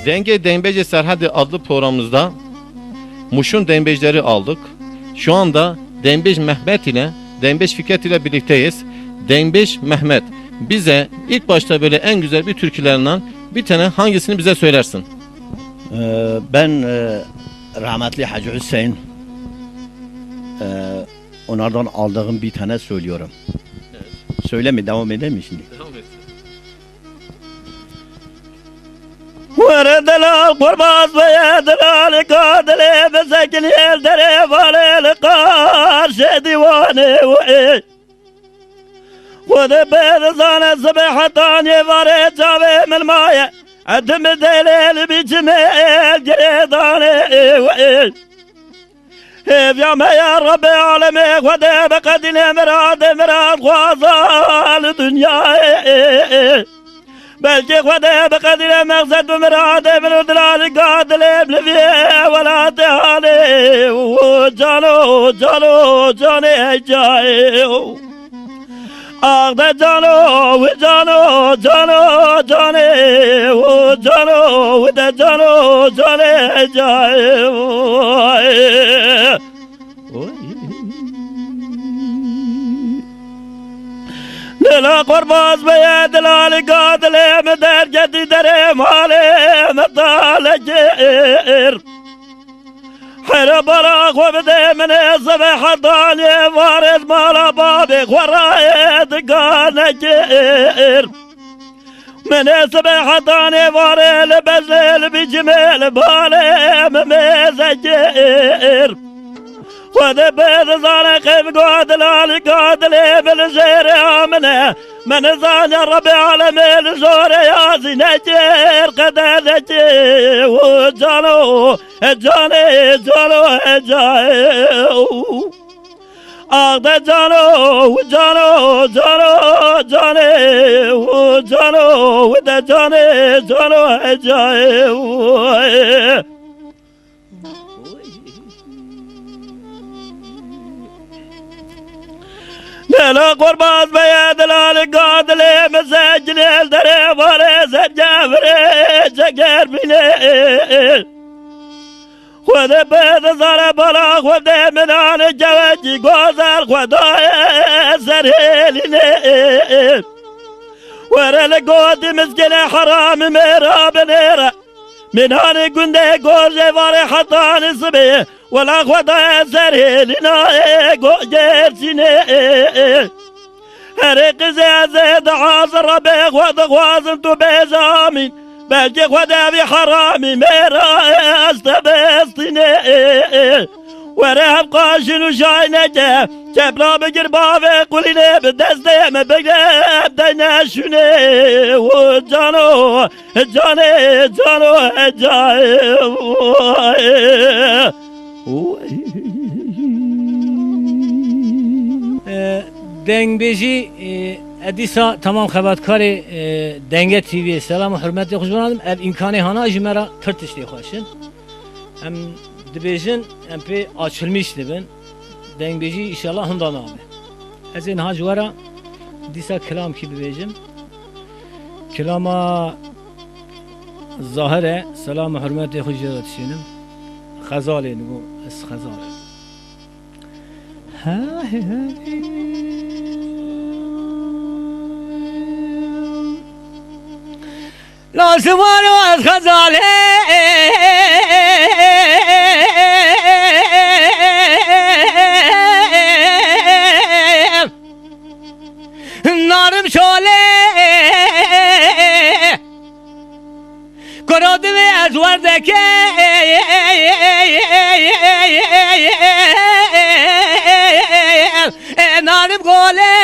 Denge Dembeci Serhadi adlı programımızda Muş'un dembecileri aldık. Şu anda Dembeç Mehmet ile Dembeç Fikret ile birlikteyiz. Dembeç Mehmet, bize ilk başta böyle en güzel bir türkülerinden bir tane hangisini bize söylersin? Ben rahmetli Hacı Hüseyin onlardan aldığım bir tane söylüyorum. Evet. Söyle mi, devam edeyim mi şimdi? Devam et. ورد القرباز ويدل القادل بسكن يدري والقار شديواني وإيه وذبيت صان الصبح طاني فريد جابي من مايه عدم دليل بجميل جريداني وإيه يا ما يا رب عالمي ودي بقدني مراد خوازال دنيا بلكي خدا بقدر مقصد بمراد من ودلال قادل بلفي ولا تهاني وجانو جانو جاني جاي أخذ جانو وجانو جانو جاني وجانو وده جانو جاني جاي لا قرباز بيد لا قاتل مدار جدي دري مالي مطال جير حرب راق وبدي من الصبح ضاني وارد مالا بابك ورايد قال جير من الصبح ضاني وارد بزل بجميل بالي مميز جير خذ بيض صالح قادل على قادل بالزير آمنه من زان ربي عالمين زور يا زنجير قد ذجي وجانو جاني جانو جاي أخذ جانو جانو جانو جاني وجانو وده جاني جانو جاي لا قرباز بيد القادل مسجل الدري وريس الجافري شكر بني خذ بيض ضرب الأخ وذي من عن الجواجي قوزر خذايا سريلني ورا القود مسجل حرام ميرا بنيرا من هاني قندي قوزي واري حطاني صبي ولا خدا سريلنا قوجر سني هرق زيد عاصر ربيق وضغوازن تو بيزامين بلجي خدا بحرامي ميرا استبستني ورهب قاشن وشاينجة جبلا بقربافي قوليني بدستي ما بقلب دينا شوني وجانو جاني جانو جاي دنگبیجی ادیسا تمام خبرکاری دنگه تیوی سلام و حرمتی خوش بنادم اب امکانی هانا جمرا ترتشتی خوشن هم دبیجن هم پی açılmış dibin dنگبیجی inşallah hundan abi az این ها جوارا دیسا کلام کی ببیجم کلاما ظاهره سلام و حرمتی خوش جراتشینم خزاله نگو اس خزاله لازمانو از خزاله نارم شاله کرادم از وردکه نارم گوله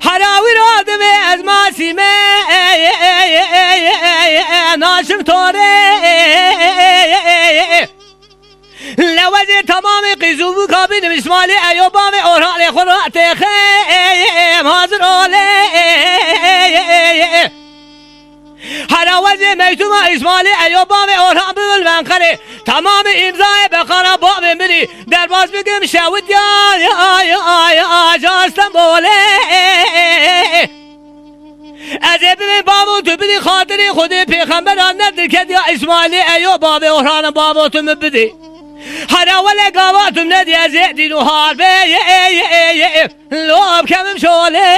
حراوی رادم از ماسیمه ناشم توره لوزی تمام قیزوبو کابینم اسمالی ایوبام اوران خورات خیم حاضر اوله حراوزی میتوم اسمالی ایوبام اوران بول منخره تمام امضای بخارا باب منی در باز بگم شود یا جاستم بوله ابن بابو تو بدی خاطری خودی پیغمبر ندر که یا اسماعیل ایو باب اوران بابو تو بدی هر اول قواتم ندی از دینو حربه لوب کمم شوله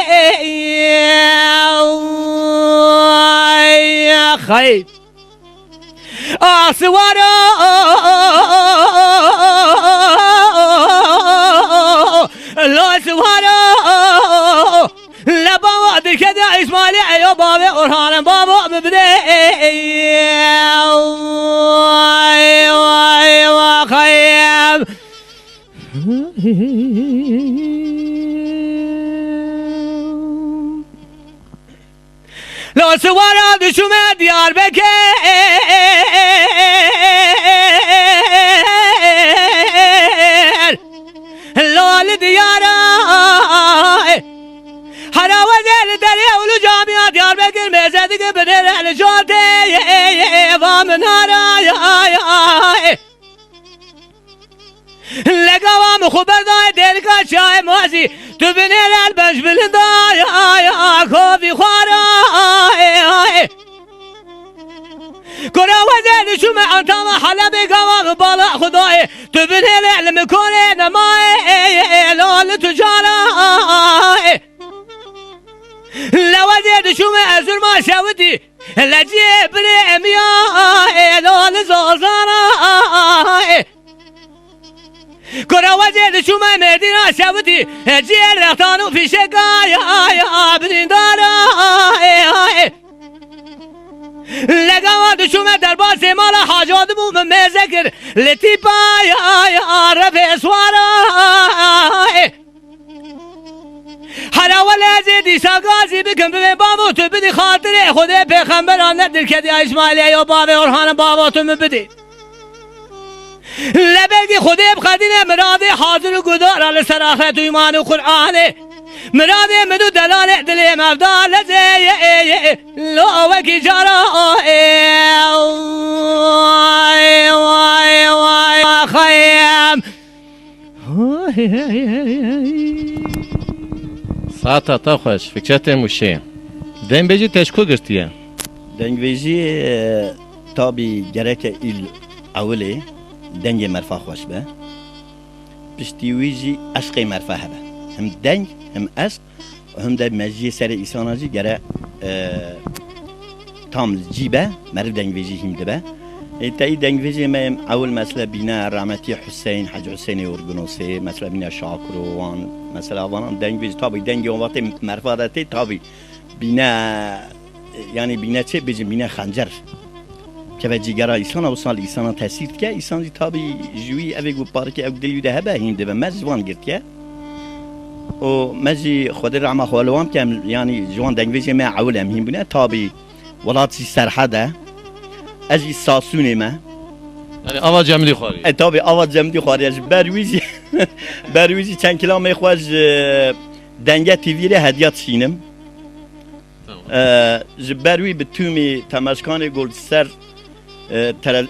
خیب آسوارا لا سوارا لبا دركدا اسماعيل ايو بابا اورهان بابا مبدي ايوا خيم لو سوارا دشوم ديار بكر لو ديارا هراوزل دري اولو جامعة ديار بكر مزدك بدر الجوتي ومنارا لقوام خبر داي دلكا شاي موزي تبنير البنش بلنداي كوفي خوارا كراوزل شو ما انتما حلبي قوام بالا خداي تبنير المكوني نماي لول تجارا لوزد شو ما ازر ما شاودي لجيب ريميا لول زوزانا كراوزد شو ما مدينة شاودي جير رختانو في شقايا برندارا لقواد شو ما درباس مالا حاجات بو من مذكر لتيبايا رفع سوارا حراول ازدی ساگازی بکن به بابا تو بدی خاطر خود پیغمبران ندر کدی اسماعیل یا بابا اورهان بابا تو بدی لبگی خود بخدین مراد حاضر و گدار علی سراخت و ایمان و قرآن مراد مدو دلال دل مفدال زی لو وکی جارا خیم ساعتا تا خوش فکرت موشه دنبجی تشکو گرتیه دنگویجی تابی گرک ایل اولی دنگ مرفا خوش به پشتیویجی عشق مرفا هبه هم دنگ هم عشق هم ده مجی سر ایساناجی گره tam cibe merv dengveci himde be. Tayi dengveci mem avul mesela bina rahmeti Hüseyin Hacı Hüseyin Urgunosi mesela bina Şakrovan mesela vanan dengveci tabi dengi o vakti merfadati tabi bina yani bina çe bizim bina hancar. Keve cigara insana usal insana tesir ke insancı tabi jüvi eve gu parke ev deliu de hebe himde be mezvan girtke. O mezi خود رحمه خالوام که یعنی جوان دنگویجی ما عولم هم بونه تابی ولاتی سرحده ازی ساسونه ما yani ava cemli khori تابی آواز جمدی خواریش برویزی چند کلامه خواهش دنگه تیویره هدیات شینم بروی به تومی تماشکان گل سر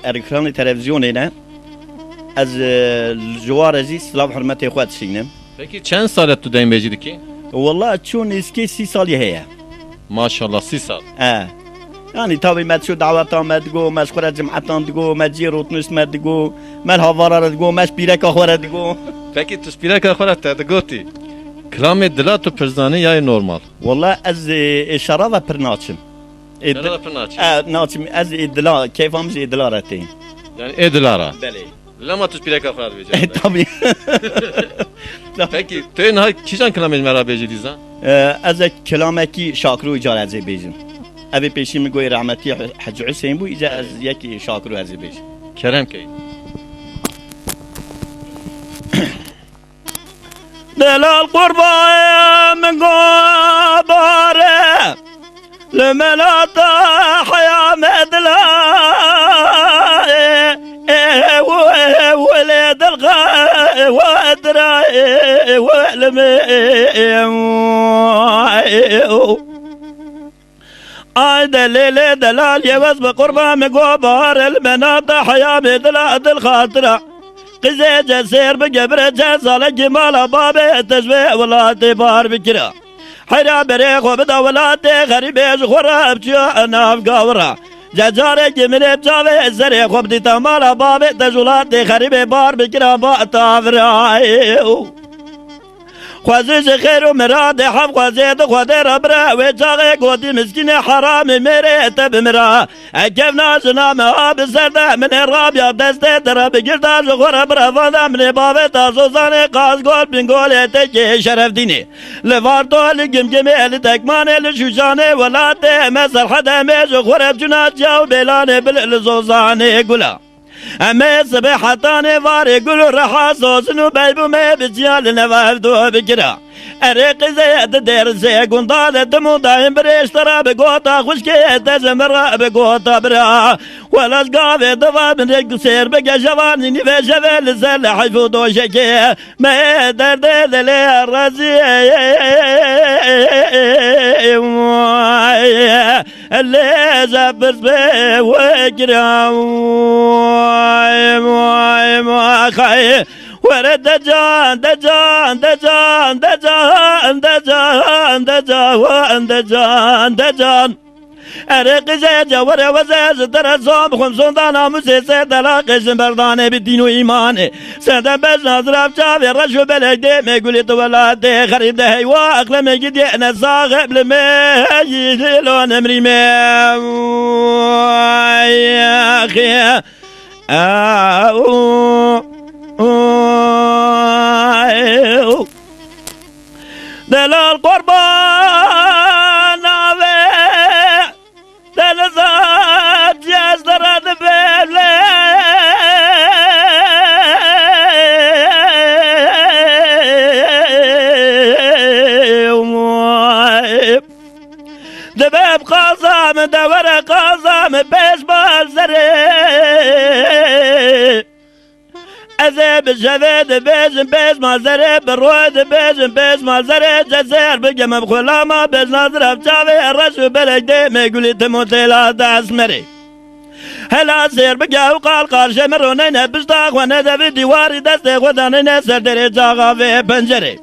اکران تلویزیونه نه از جوارزی سلام حرمت خواهد شینم. Peki çend salet tu dembecilik ki? Vallahi çون eski 6 سالی هيا. Maşallah 6 saat. يعني تابي ما تشو دعوة ما تقو ما شخورة جمعتان تقو ما جيروت نس ما تقو ما الهوارة تقو ما شبيرك أخورة تقو. Peki tu spirek akhorat te goti. Klamê dila tu pirzanî ya normal. والله از شرابة برناتشم. Şerada pırnaç. ناتشم از إدلا كيف هم زي إدلا رتين. Yani edilara. بله. Lama tu spirek akhorat vecih. تابي. Peki tu ne kijan klamê merabeci diza? از كلامكي شاكرو إجارة زي بيجن. أبي بيشي مقوي رحمتي حج حسين بو إجا از يكي شاكرو هزي بيجن. Kerem key. دلال قربا من قباره لملاتا حيا مدلا ولد الغا ودرا ولمي دليل دلال يوز بقربا من قباره المناطة حيا مدلا الخاطرة قزي جسير بقبر جزال جمال بابي تجوي ولا تبار بكرا حيرا بريخ وبدا ولاتي غريبي خراب جو ناف قورا جاري جميل بجاوي الزريخ وبدي تمالا بابي تجولاتي غريبي بار بكرا باتا فرايو خوازش خیر و مراد حب خوازید خود ربرا و جاغه گودی مسکین حرام میره تب مرا اکف ناشنام آب سرده من رابیا دسته درا بگرده جغور برا وادا من بابه تازوزانه قاز گل بینگول تکی شرف دینی لواردو لگم گمی الی تکمانه لشوشانه ولاده مثل حدمه جغور بجنات جاو بیلانه بلزوزانه گلا اما سبحتاني واري قلو رحا صوصنو بيبو ما بجيال نواف دو بكرا اريق زياد دير زيقون ضال دمو دايم بريش ترى بقوطا خشكي تزمرا بقوطا برا ولا سقافي ضفا من ريق سير بقى جواني نفي جفل الزل حيفو دو شكي ما درد لي الرزي اللي زبز بي وكرا خاي ورد دجان دجان دجان دجان دجان دجان دجان دجان ارق زيجا ورا وزاز ترى صوم خمسون دانا مسيسة دلاقش بردانه بالدين وإيمانه سنة بس نظرف شافي رشو بلك دي ميقولي طولاتي خريده هيوا أقلم جدي أنا صاغب لمي لون أمري مي يا أخي دلال قربان دلزات جاز درد بيلي دباب قازم دور قازم بيش بالزري ازي بالجفيد بيز مالزري بالرويد بيز مالزري جزير بقم بخلامة بيز نظرة بجافي الرشو بلجدي ميقولي تموتي لا تاسمري هلا سير بقى وقال قال شمرونين بشتاق وندا في ديواري دستي ودانين سردري جاغا في بنجري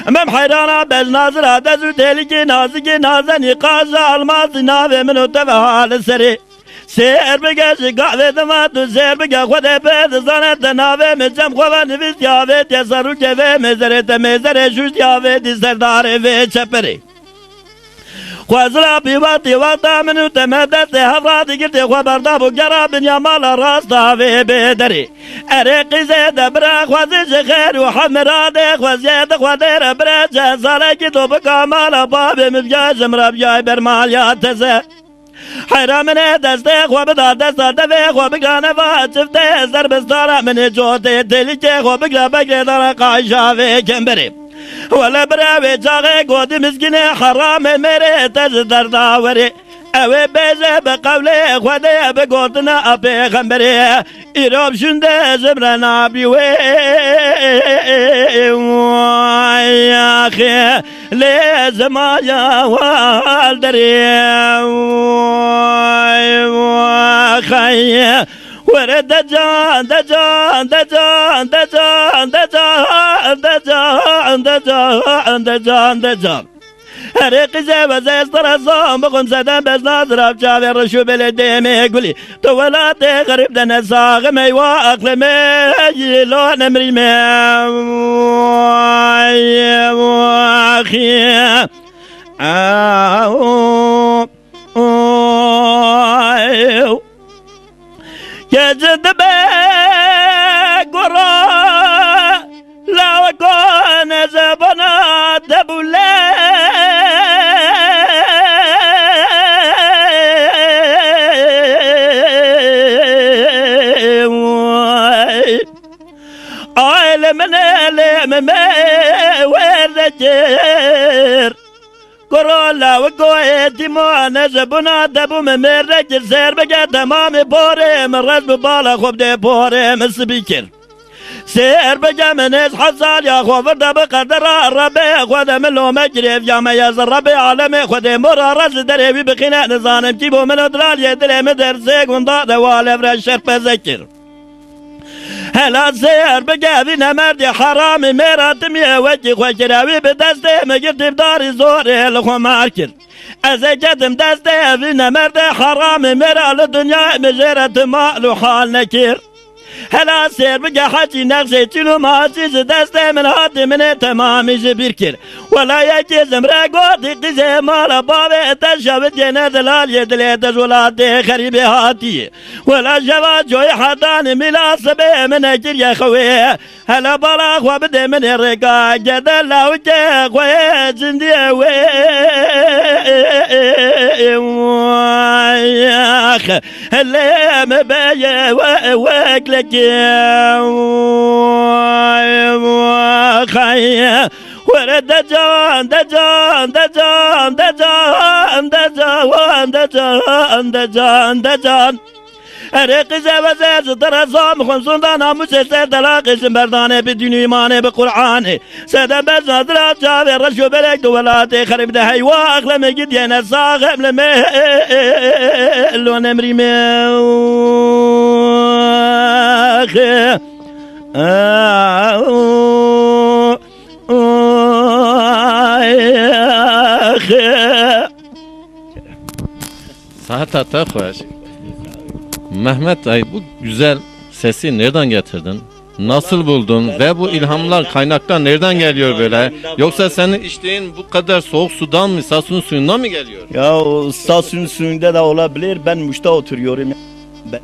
امام حيرانا بيز نظرة دزو تيليكي نازكي نازني قاجة الماضي نافي منو تفها للسري سير بقى شقاوة دماتو سير بقى خودي بيد زانت ناوه مجم خواه نفس ياوه تيسارو كيوه مزره شوش ياوه دي سرداره وي چپره خوازلا بيواتي وقتا منو تمدت هفراتي گرتي خواه بردا بو گرا بنيا مالا راستا وي بيدري اريقي زيد برا خوازش خير وحمراده خوازيد خواه دير برا جزاله كتو بكا مالا بابي مبياجم ربياي برماليا تزه حيرا من دسته خو بدا دسته دفه خو بگانه و چفته زر بستاره من جوته دلیچه خو بگره بگره داره قایشاوه کمبری ولا براوي جاغي قودي مسكينة حرام مري تجدر داوري اوه بيزه بقولي خودي بقودنا ابي غمبري ايروب شنده زبرنا بيوي يا اخي لازم يا والدري خي ورد دجان دجان دجان دجان دجان دجان دجان دجان دجان هرقي زي زي استرزام بقوم زدان بس ناظر بجاوي رشو بلدي ميقولي تولاتي غريب دنا ساغ ميوا اقلمي لون امري مي اخي يجد بقرا لا وكون زبنا دبولي من ورجر كورولا وقويتي مو نزبنا دبو ممرجر سير بقى تمامي بوري من رجب بالا خوب دي بوري من سبيكر سير بقى من حصال يا خو فردا بقدر الربي خود من لو مجري يا ما يزر ربي عالمي خود مرا رز دري بخنا نظام جيبو من ادلال يدري مدر زيق ونضاد والف رشر بذكر هلا سير بقابي نمردي حرامي ميراتم يا وجه خوشراوي بدسته مجرد بداري زوري لخو ماركر ازا جدم دسته في نمردي حرامي ميرا لدنيا مجرد مالو حال نكير هلا سير بقى حجي نغزي تلو ما عزيز دسته من هادي من تمامي جبيركر ولا يجيزم راقودي قزي مالا بابي تشاوت جنة دلال يدلي تجولاتي خريبي هاتي ولا جوا جوي حداني ملاسبي من اجر يا خوي هلا بلاغ وبدي من الرقا جدل وجه خوي جندي وياخ اللي مبايا واكلك وخايا ورد دجان دجان دجان دجان دجان دجان دجان دجان ارق زوزز درزام خمسون دانا مسلسل دلاقش مردانه بدون ایمانه بقرآنه سدم بزادر جاوی رشو بلک دولات خرب ده هیوا اخلم گید یه نساقم لمه لون امری میخه Saat hatta hoş. Mehmet Ay, bu güzel sesi nereden getirdin? Nasıl buldun ve bu ilhamlar, kaynaklar nereden geliyor böyle? Yoksa senin içtiğin bu kadar soğuk sudan mı, Samsun suyundan mı geliyor? Ya Samsun suyunda da olabilir. Ben Muş'ta oturuyorum. Ben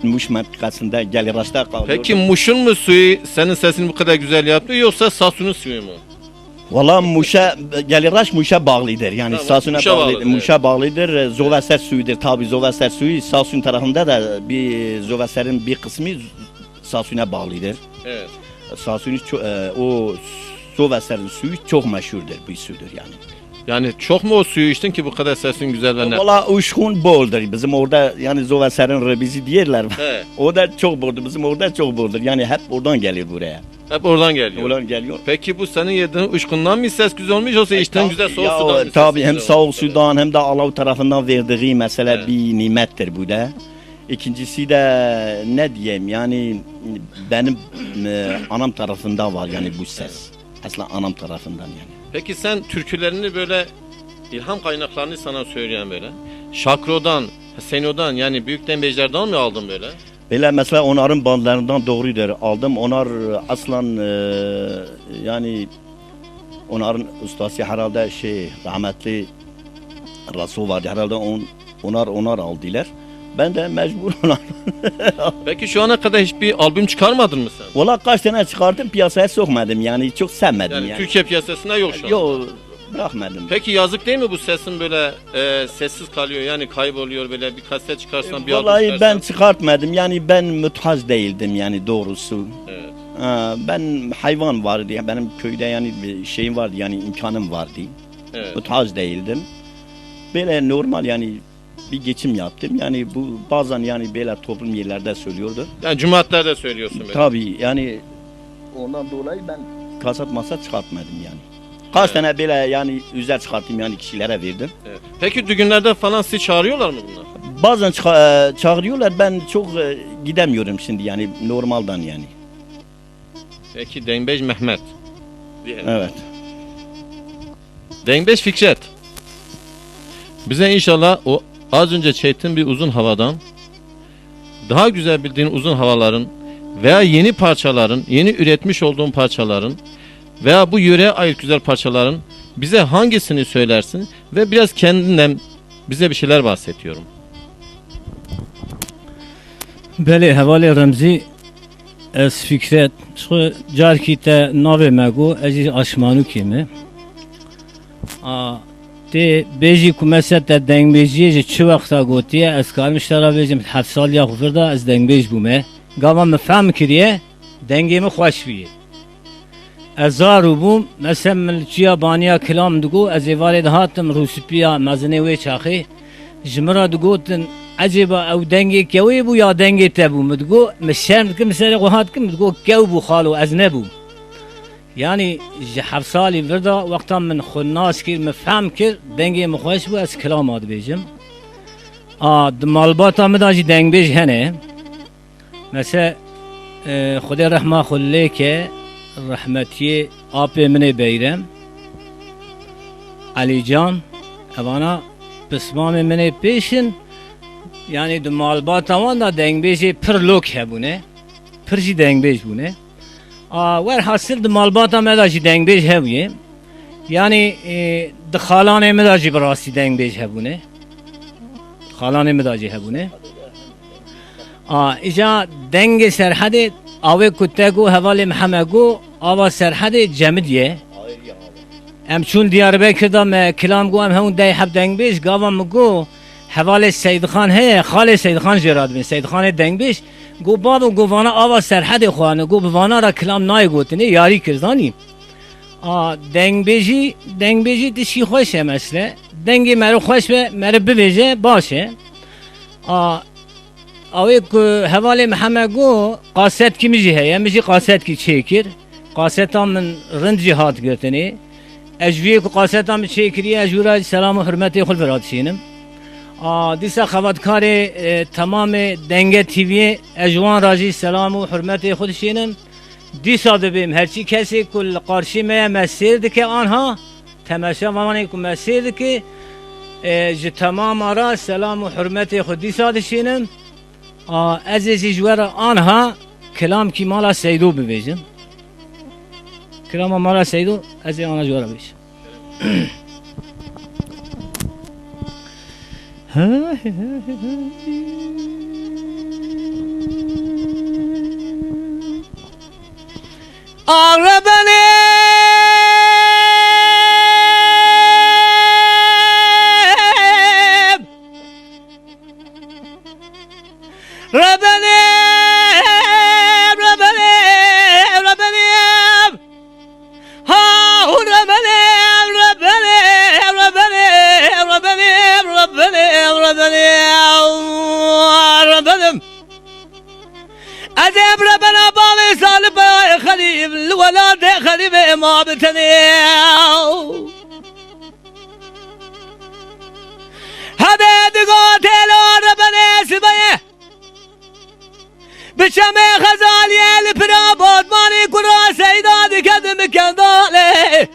Muş mentıkasında Geliraş'ta kalıyorum. Peki Muş'un mu suyu senin sesini bu kadar güzel yaptı yoksa Samsun'un suyu mu? Valla Muş'a, Geliraş Muş'a bağlıdır. Yani Tamam, Samsun'a Muş'a bağlıdır. bağlıdır, Muş'a bağlıdır. Zovaser suyudur. Tabi Zovaser suyu Samsun tarafında da bir Zovaser'in bir kısmı Samsun'a bağlıdır. Evet. Samsun'un o Zovaser'in suyu çok meşhurdur, bir sudur yani. Yani çok mu o suyu içtin ki bu kadar sesin güzel ve net? Valla uşkun boldur. Bizim orada yani Zovaser'in rebizi diyorlar. He, O da çok boldur. Bizim orada çok boldur. Yani hep oradan geliyor buraya. hep oradan geliyor. Oradan geliyor. Peki bu senin yediğin uçkundan mı ses güzel olmuş yoksa içtiğin güzel soğuk Ya, sudan mı? tabii ses hem güzel soğuk olmuş? sudan hem de Allah tarafından verdiği mesela Evet. bir nimettir bu da. İkincisi de ne diyeyim yani benim anam tarafından var yani bu ses. Aslında anam tarafından yani. Peki sen türkülerini böyle ilham kaynaklarını sana söyleyen böyle Şakro'dan, Seno'dan yani büyük dembecilerden mi aldın böyle? Böyle mesela onların bandlarından doğrudur aldım. Onlar aslan yani onların ustası herhalde rahmetli Rasul vardı herhalde onlar aldılar. Ben de mecbur onlar. Peki şu ana kadar hiçbir albüm çıkarmadın mı sen? Valla kaç tane çıkardım piyasaya sokmadım yani çok sevmedim Yani yani. Türkiye piyasasında yok şu an. Yok bırakmadım. Peki yazık değil mi bu sesin böyle sessiz kalıyor yani kayboluyor böyle bir kaset çıkarsan bir albüm Vallahi çıkarsan? ben çıkartmadım yani ben müthaz değildim yani doğrusu. Evet. Ben hayvan vardı ya benim köyde yani bir şeyim vardı yani imkanım vardı. Evet. Müthaz değildim. Böyle normal yani bir geçim yaptım. Yani bu bazen yani böyle toplum yerlerde söylüyordu. Yani cumaatlerde söylüyorsun böyle. Tabii yani ondan dolayı ben kasat masat çıkartmadım yani. Kaç Evet. tane böyle yani üzer çıkarttım yani kişilere verdim. Evet. Peki düğünlerde falan sizi çağırıyorlar mı bunlar? Bazen çağırıyorlar ben çok gidemiyorum şimdi yani normalden yani. Peki Dengbej Mehmet. Diyelim. Evet. Dengbej Fikret. Bize inşallah o az önce çektiğin bir uzun havadan daha güzel bildiğin uzun havaların veya yeni parçaların, yeni üretmiş olduğun parçaların veya bu yöreye ait güzel parçaların bize hangisini söylersin ve biraz kendinden bize bir şeyler bahsediyorum. بله حوالی رمزی از فکرت شو جار کی تا نوی مگو ازی آشمانو کیمه تی بیجی کمسات تا دنگ بیجی چه وقتا گوتیه از کار مشترا بیجیم 7 سال یا خورده از دنگ بیج بومه گاما مفهم کریه دنگی می خوش بیه ازارو بوم مثلا ملچیا بانیا کلام دگو از ایوارد هاتم روسپیا مزنه وی چاخی جمرا دگوتن عجبا او دنگی کوی بو یا دنگی تبو مدگو مشان کم سر قهات کم مدگو کو بو خالو از نبو yani 7 سالی وردا وقتا من خناس کر مفهم کر دنگی مخوش بو از کلام آد بیجم دمالباتا مداجی دنگ بیج هنه مثلا خدا رحمه خلی که رحمتی آپ من بیرم علی جان اوانا پسمام من پیشن یعنی دو مالبات آوان دا دنگ بیجی پر لوک هبونه پر جی دنگ بیج بونه ور حاصل دو مالبات آمد دا جی دنگ بیج هبویه یعنی د خالان مدا جی براستی دنگ بیج هبونه خالان مدا جی هبونه ایجا دنگ سرحد آوه کتگو حوال محمگو آوا سرحد جمدیه ام چون دیاربکر دا ما کلام گو ام همون دی حب دنگ بیش گاوا مگو حوال سید خان هی خال سید خان جراد بین سید خان دنگ بیش گو بابو گو وانا آوا سرحد خوانه گو بوانا را کلام نای گوتنه یاری کردانی دنگ بیجی دشی خوشه مثلا دنگی مرو خوش به مرو ببیجه باشه اوی که حوال محمد گو قاست کی میجی هی میجی قاست کی چیکر قاست هم من رند جهاد گرتنی اجوی که قاست هم چیکری اجورا سلام و حرمت خل فراد شینم دیسا خبرکار تمام دنگ تیوی اجوان راجی سلام و حرمت خود شینم دیسا دبیم هرچی کسی کل قارشی می مسیر که آنها تماشا مامانی که مسیر که ج تمام را سلام و حرمت خود دیسا دشینم از جوار آنها کلام کی مالا سیدو ببیجم کلام مالا سیدو از آنها جوار ببیجم آربنی ربني ربني ربني ها ربني ربني ربني ربني ربني ربني ربني أجيب ربنا بالي صالب خليل الولاد خليل ما بتني هذا دقات ربنا سبيه بشمه خزالی الپرا بادمانی کرا سیداد کدم کنداله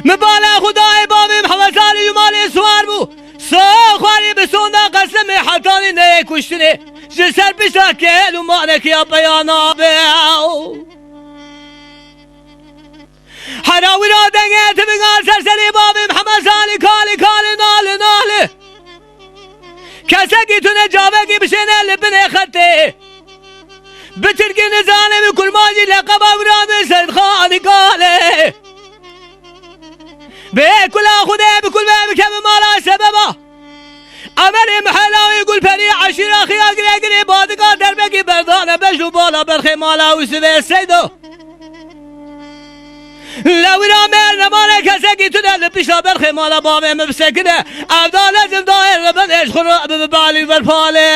مبالا خدای بابیم حوزاری یمالی سوار بو خواری بسوندا قسم حتانی نه کشتنی جسر بشا کهل و مانک یا بیانا بیاو حراوی را دنگه تبگار سرسری بابیم حوزاری کالی کالی ناله ناله کسی تونه جاوه کی بشینه لبنه خطه بترکی نزانه می کلماجی لقب اوراد سید خانی کاله به کلا خوده بکل به کم مالا سببا امر محلاوی گل پری عشیره خیال گره گره بادگاه دربکی بردانه بشو بالا برخی مالا و سوه سیدو لوی را مر نمانه کسی که تو دل پیشا برخی مالا بامه مبسکنه افضال ازم دایر ربن اشخور رو ببالی برپاله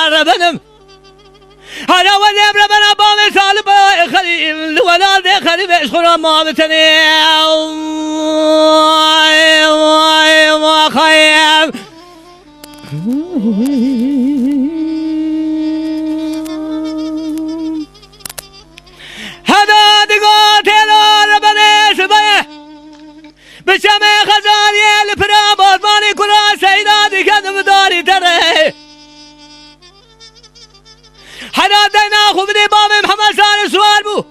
ربني هلا وجب ربنا بام صالب خليل ولاد خليل اشخر ما بتني ما خيب هذا دقات ربنا سبيه بشمه خزاني الفرا بازماني كرا سيداتي كدم داري تره حنا دينا خوبدي باب محمد سال سوال بو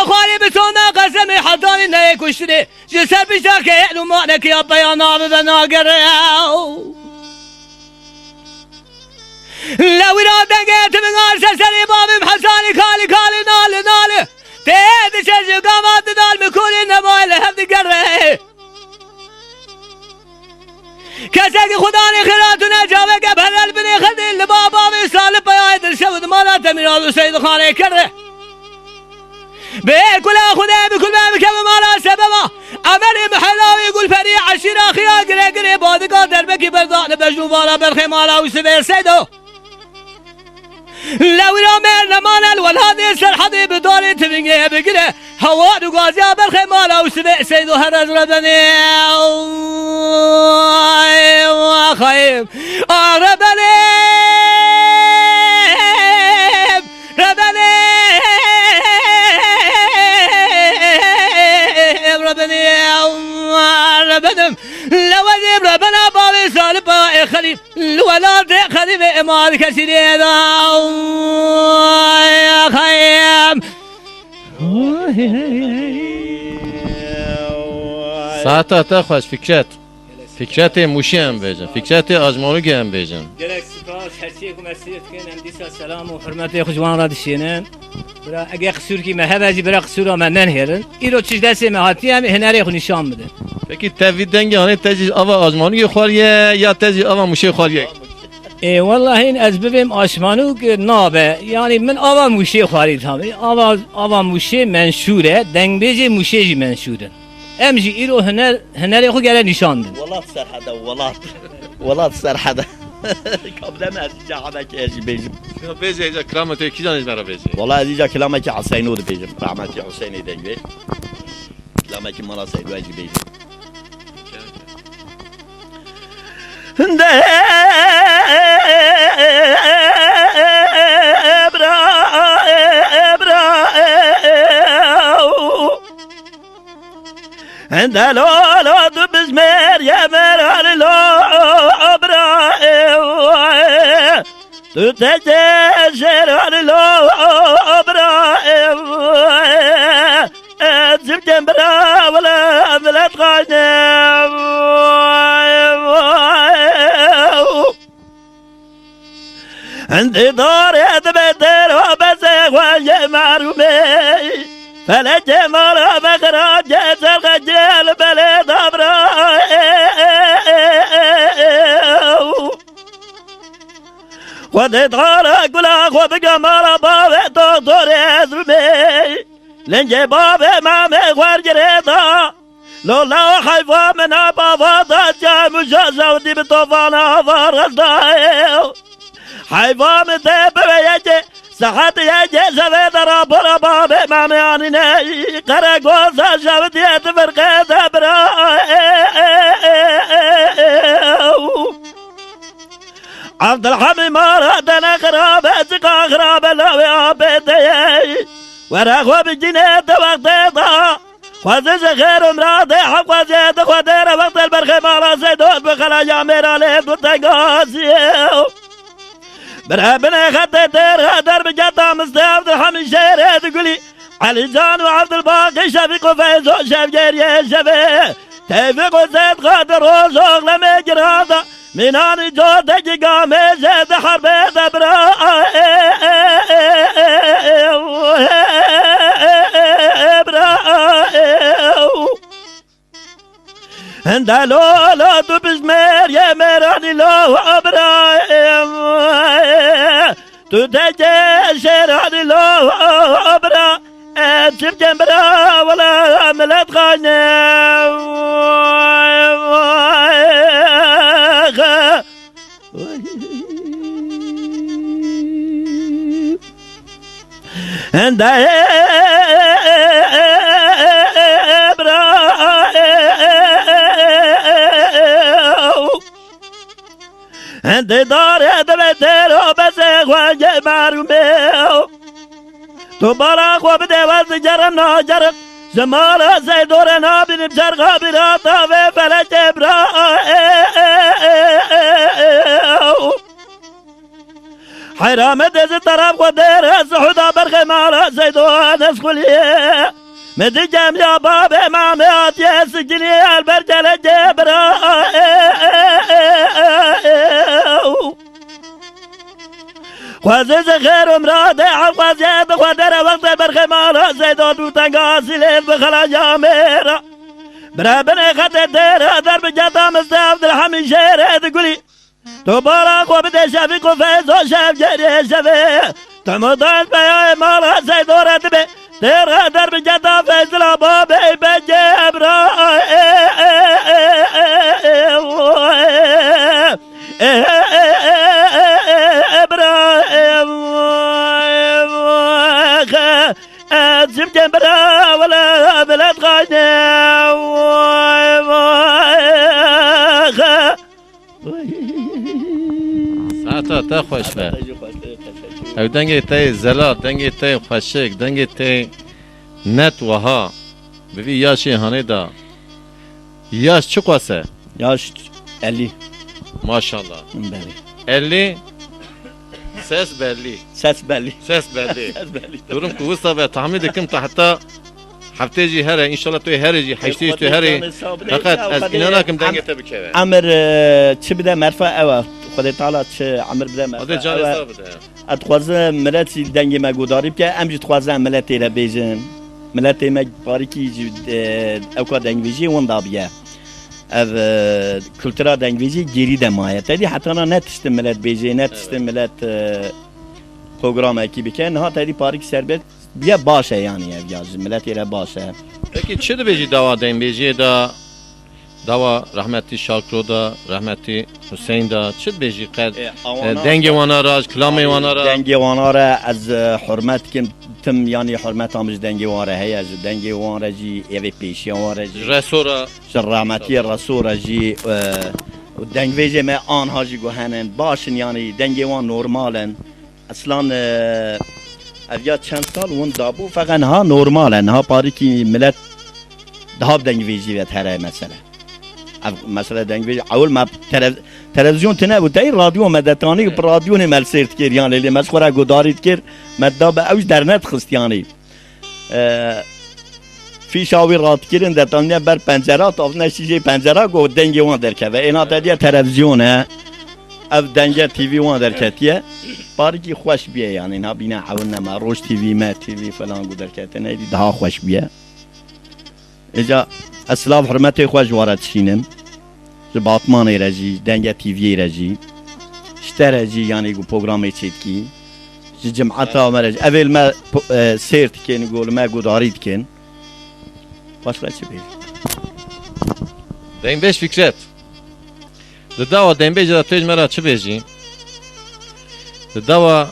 خواري بسونا قسم حضاني نه کشتني جسر بشا که علو مانك يا بيانا ببنا قرأو لو ارادنگه تبنگار سرسري باب محساني كالي كالي نالي نالي تهد شجو قامات دال مكولي نبايل هفت قرأ کسی که خدا نے خیراتونه جاوه که بھرل بنی خدی لبابا می سال پیای دل شود مالا تمیرال و سید خانه کرده به کلا خدا بکل به کم مالا سببا عملي محلاوي يقول فري عشيرة خيا قري قري بادقا دربكي بردان بجنو بالا بالخمالة وسبيل سيدو لو رامي نمان الولاد سرحدي بدوري تبنجي بقري هوا دقازيا بالخمالة وسبيل سيدو هرز ربني خايب ربني ربني ربنا لو اجيب ربنا بابي سالب خليل الولاد خليل امار كثير يا خيام ساعتا تا خوش فکرت موشی هم بیجن فکرت آجمانوگی هم بیجن گلک سپاس هرچیکم اسیت کن اندیسا سلام و حرمت خوشوان را دشینن برا اگه قصور کی مهبجی برا قصور من ننهرن ایرو چیز دستی مهاتی هم هنری خو نشان بده پکی توید دنگی هنه تجیز آوا آجمانوگی خواریه یا تجیز آوا موشی خواریه والله این از ببیم آشمانو که نابه یعنی من آوا موشی خارید هم آوا موشی منشوره دنگبیجی موشی منشوره امجی ایرو هنری خو گره نشان بده والله سرحده والله سرحده قبل ما ازيجا عبك اجي بيجم بیجه ایجا کرامت کی جانش مرا بیجه والله ازيجا كلامك حسينو ده بيجم رحمتي حسيني دنگي كلامك مالا سيدو اجي بيجم عند لولو بزمير يا مرار لو ابراهيم تتجسر لو ابراهيم زبت برا ولا تغنم عندي دار يتبدل وبزغ ويمعرمي فلا جمال بغراب جزر غجال بلد أبراهيم ودي دارك بلاغ وبقمر بابي دكتور يزرمي لنجي بابي مامي ورجريدا لولا حيفا من بابا ضجا مجازة ودي بطوفان هفار غزدايو حيفا من ديب ويجي سحت يجي زبيد رب رباب مامي ناي قرقوز شبت يتفرق دبرايو عبد الحميد مرادنا خراب ازقا خراب لو عبيدي ورغو بجنيد وقت ضا خوزز غير مراد حق زيد خدير وقت البرخ مالا زيدون بخلا جامير عليه بتنقاسيو برهبنا خدتر خدر بجدا مستعبد الحميد شير تقولي علي جان وعبد الباقي شفيق وفيز وشف جيري شفي تيفق وزيد خدر وزوغ لما جرادا مناني جودك قامي زيد حربي دبرا عند لولا تبزمير يا ميراني لو ابراهيم تتجسر عن لو ابرا تشوف جنبرا ولا عملت غنم عند عند دار دبتر وبسخ وجمار ميو تبارك وبدي وزجر ناجر زمال زيدور نابن بجرغ براتا وفلت براء حرام دز طرف ودير سحودا برغ مالا زيدور نسخليه مدي جامع باب امامات يسجني البرجل جبراء خوزز غير مراد خوزيد خدر وقت برخمال زيدون تنقاسل بخلا جاميرا برابن خدر درب جدا مستعبد الحميد شير تقولي تبارك وبدي شفيق وفيز وشف جري شفي تمضان بيا مالا زيدون تبي ترى درب جدا فيز الاباب بجبراء شبكة برا ولا بلاد غاينا ساعتا تا خوش به او دنگی تی زلا دنگی تی خوشک دنگی تی نت وها ببی یاشی هانه دا yaş çok ase Yaş 50 maşallah belli. 50 ses belli Ses belli. ses belli Ses belli. durum kuvveta ve tahmin edim ta hatta hafteci her inşallah tu her ji haşti tu her fakat az inanakim denge tabi keve Amr çi bide merfa eva Xwedê Teala çi amr bide merfa hadi can eva hesabı da Etxwaze milletî dengê me gudarî bike em jî dixwaze milletê re bêjin milletê me parîkî jî ew ka dengvêjiyê wan dabiye ev kültura dengvêjî gerî de maye tedî hetana ne tiştin millet bêjê ne tiştin millet programekî bike niha tedî parîkî serbest biye baş e yani ev ya ji milletê re baş e peki çi dibeji dava denbejiye da dava rahmetli Şakro da rahmetli Hüseyin da çi dibeji qed denge wana raj klame wana raj dengê wana re ez hurmet dikim tim yani hurmetam ji dengê wan re heye ji dengê wan re jî evê pêşiya wan re jî resora ji rahmetiye Resû re jî dengvêjê me anha jî guhenin başin yani dengê wan normalin eslan ev ya çend sal wan dabû feqet niha normal e niha parîkî millet daha dengvêjî ve here mesele ev mesele dengvêjî ewl me televizyon tine bû tey radyo me detanî bi radyonê me sêr dikir yani lê me xwe re gudarî dikir me da bi ew ji dernet xist yani fîşa wî radikirin detaniye ber pencera tavne şîjê pencera got dengê wan derkeve êna te diye televizyon e ev denge TV wan derketiye parîkî xweş biye yani niha bîne ew nema Roj TV me TV falan got derketine daha xweş biye Êca ez silav hurmetê xwe ji wara dişînim ji Batmanê re jî denge TVyê re jî ji te re jî yanî got programê çêdikî ji cemeta me re jî evêl me sêr dikin got li me gudarî dikin başka çi bêjim denbeş Fikret di dava denbeji da tu ji me ra çi bêjî di dava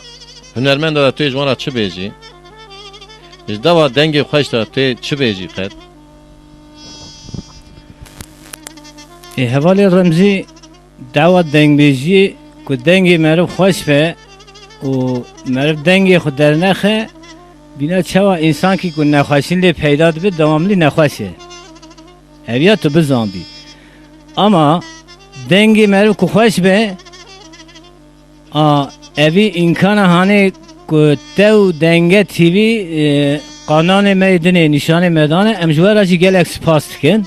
hunermend da tu ji wan ra çi bêjî ji dava dengê xweş da tu çi bêjî qed Hevalê remzî dawa dengbêjiyê ku dengê meriv xweş be û meriv dengê xwe dernexe bîne çawa însankî ku nexweşîn lê peyda dibe dewamlî nexweş e ev ya tu bizanbî ama dengê meriv ku xweş be evî îmkana hanê ku tew denge TV qananê me dinê nîşanê me dane em ji we re jî gelek spas dikin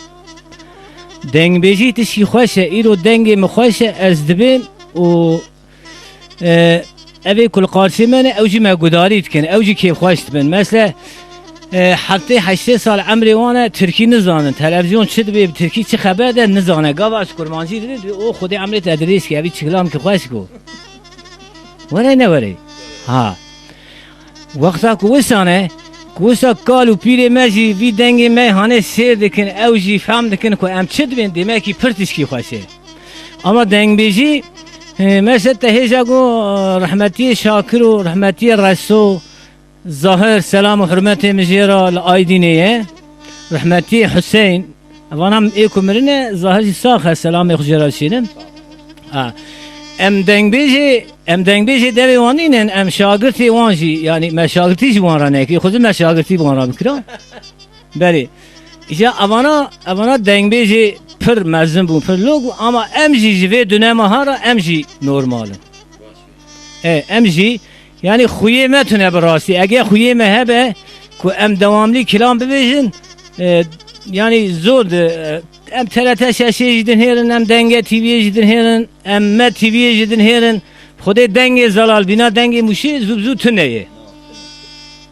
dengbêjî tişkî xweş e îro dengê min xweş e ez dibêm û evê ku li qarşî me ne ew jî me gudarî dikin ew jî kêfxweş dibin mesle heftê heştê sal emrê wan e Tirkî nizanin televizyon çi dibe bi Tirkî çi xeber de nizane gava ji kurmancî dibe o xwedê emrê te dirêskî evî çikilam ki xweş got were ne were ha wexta ku wisane Kusa kal û pîrê me jî vî dengê me hane sêr dikin ew jî fehm dikin ku em çi dibên demekî pir tişkî xweş e ama dengbêjî mesela te hêja got rahmetiyê Şakir û rahmetiyê Resû Zahir selam û hurmetê min jê ra li Aydînê ye rahmetiyê Hüseyin evan hem ê ku mirine Zahir jî sax e selamê xwe jê ra dişînim em dengbêjê devê wan nînin em şagirtê wan jî yani me şagirtî jî wan ra nekir xwedî me şagirtî wan ra bikira belê îja evana dengbêjê pir mezin bûn pir lok bû ama em jî ji vê dunema ha ra em jî normalin em jî yani xuyê me tune bi rastî ege xuyê me hebe ku em dewamlî kilam bibêjin yani zor em TRT şeşê jî din hêrin em denge TVyê jî din hêrin em me TVyê jî din hêrin xwedê dengê zelal bîna dengê mûşî zû zû tune ye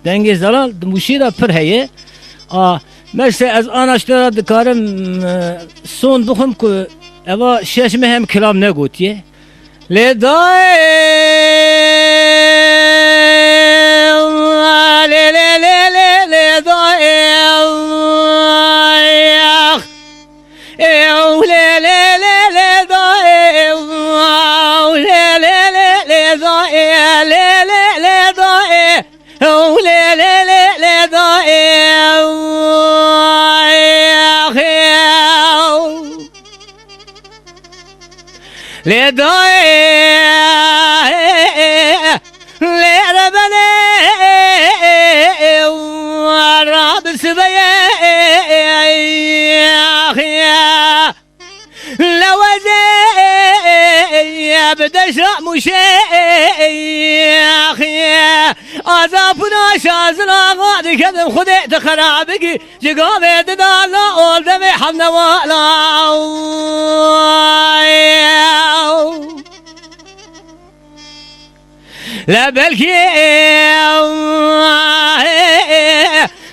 dengê zelal di mûşî ra pir heye mesela ez anaştara dikarim son bixwim ku eva şeş me hem kilam negotiye lê dayê lê dayê لا لا لا لا ضايع لا ضايع لا ربنا رب سبيا لو زي بدشرا مشيخ عذابنا شازنا غادي كذب خذي تخرابك جقام ددالا اولد بحمنا ولا لا بلكي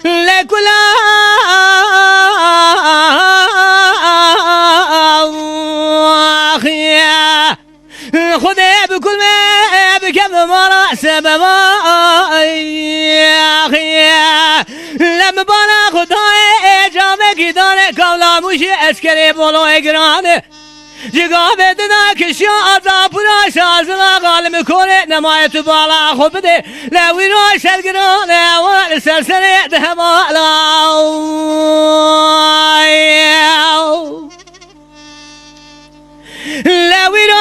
لا كلا خذي بكل ما بكم مرا سبب لما بنا خدای جامه داره کالا موشی اسکری بولو اگرانه جگاه بدنا کشی عذاب پورا شازنا غالم کنه نمای تو بالا خوب بده لوی رو سرگرانه و سرسره ده بالا لوی رو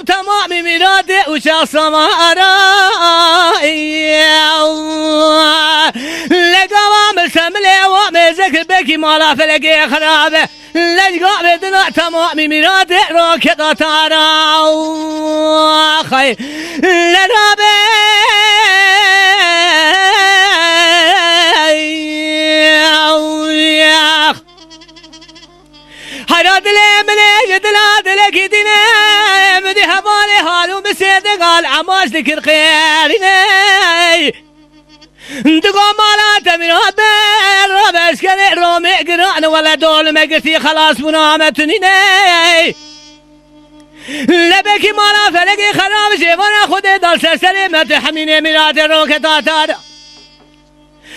تمام میراده اوچا سمارا لگوام سمله و مزک بکی مالا فلگی خرابه لجگا بدنا تمام میراده راکتا تارا خی لرابه هر دل منه دل دل کدینه مدي هبالي حالو مسيد قال عماش ذكر خيريني تقوم مالا تمرات بر بس كان رومي قران ولا دول مقتي خلاص منامتنيني لبكي مالا فلقي خراب جيبانا خودي دال سرسري متحميني ميرات روكتاتار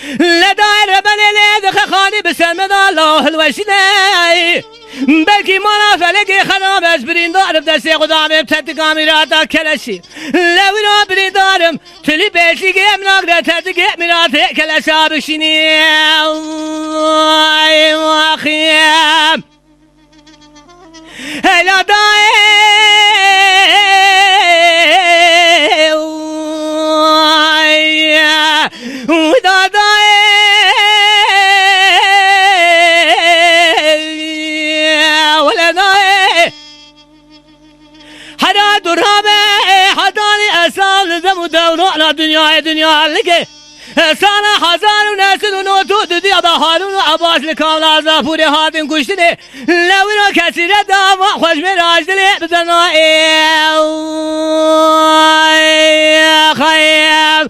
لدائر بني ليدخ خاني بسلم الله الوشني بلكي مالا فلقي خراب اسبرين دارم دستي قدامي بتدقى ميراتا كلاشي لوينا برين دارم تلي بيتي قيم نقدر تدقى ميراتا كلاشا بشيني واخيام هلا دائر ودا دنیا لگه سال هزار و نسل و نوتو ددی ابا هارون و عباس لکام لازا پوری هاتن کشتنه لوینا کسی را داما خوش میراج دلی بدنا خیام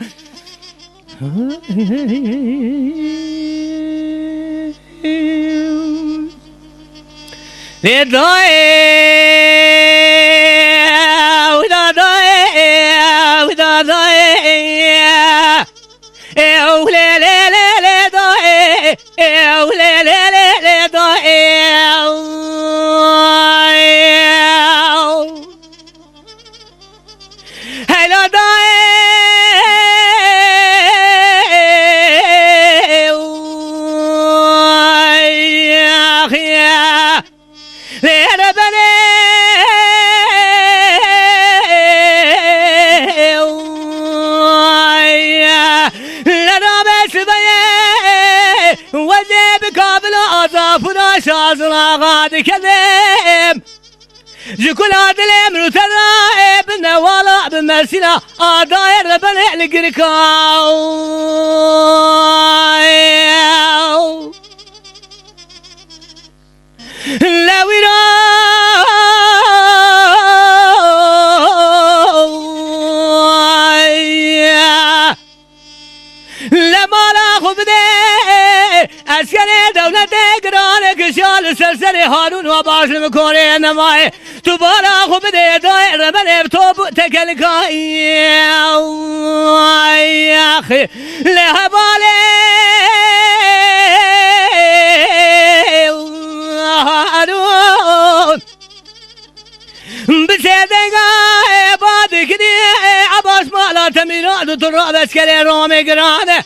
شازنا غادي كذب جكل عدل امرو ترائب نوالا بمرسنا داير بني لقركاو لويرا لما لا خبدي اسكري دولة كشال سلسل هارون وباش المكوري نماي تبارا خوب دي داير من ابتوب تكلكاي يا خي لهبالي هارون بسيدنا بعد كده عباس مالا تميرات تراب اسكري رامي قرانه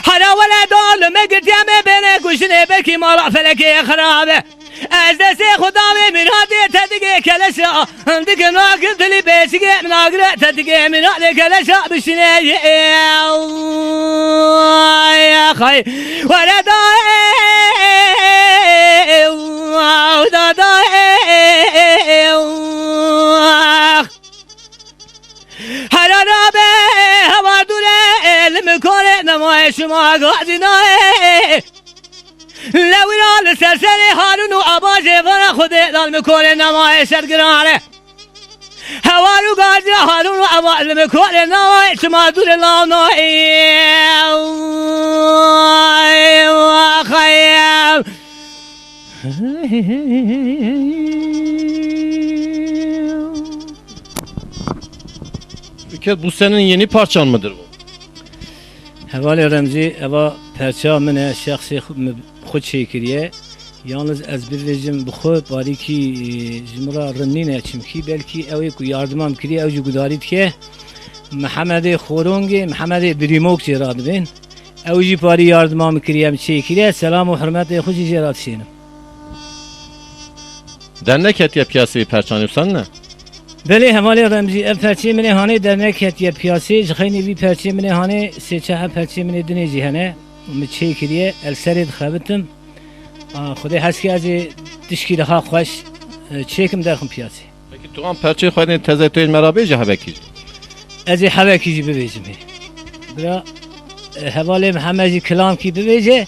حرا ولا دول مقت يمي بيني كشني بكي مالا فلكي خرابه از دست خدا من هادی تدگی کلشا دیگه ناگل دلی بیشگی ناگل تدگی من هادی کلشا بشینه یا خی ولا دا دا هر رابه هوا دوره علم کاره نمایش ما گادینا لویران سرسری هارون و عباس ورا خود دال میکنه نمایش گرانه هوا رو گازی هارون و عباس میکنه نمایش مادور لانایی و خیام Fikret, bu senin yeni parçan mıdır bu? Hevali Remzi eva perça mine şahsi خود شکریه یالنز از بیرجم بخود باری کی جمرا رنینه چمکی بلکی اوی کو یاردمام کری اوجو گداریت که محمد خورونگی محمد بریموک جراد بین اوجی باری یاردمام کریم چکریه سلام و حرمت خوشی جراد شینم Dernek hediye piyasayı perçanıyorsan ne? بله همالی رمزی اف پرچه منه هانه درنک هتیه پیاسی جخینی بی پرچه منه هانه سه چه پرچه منه دنیجی هنه مچه کریه السرید خابتم خدای هست که از دشکی ها خوش چکم درخم پیاسی Peki Tuğan perçeyi koydun tezetüyün merabeyce habekici. از هوا کیجی ببیجم برا حوالی محمدی کلام کی ببیجه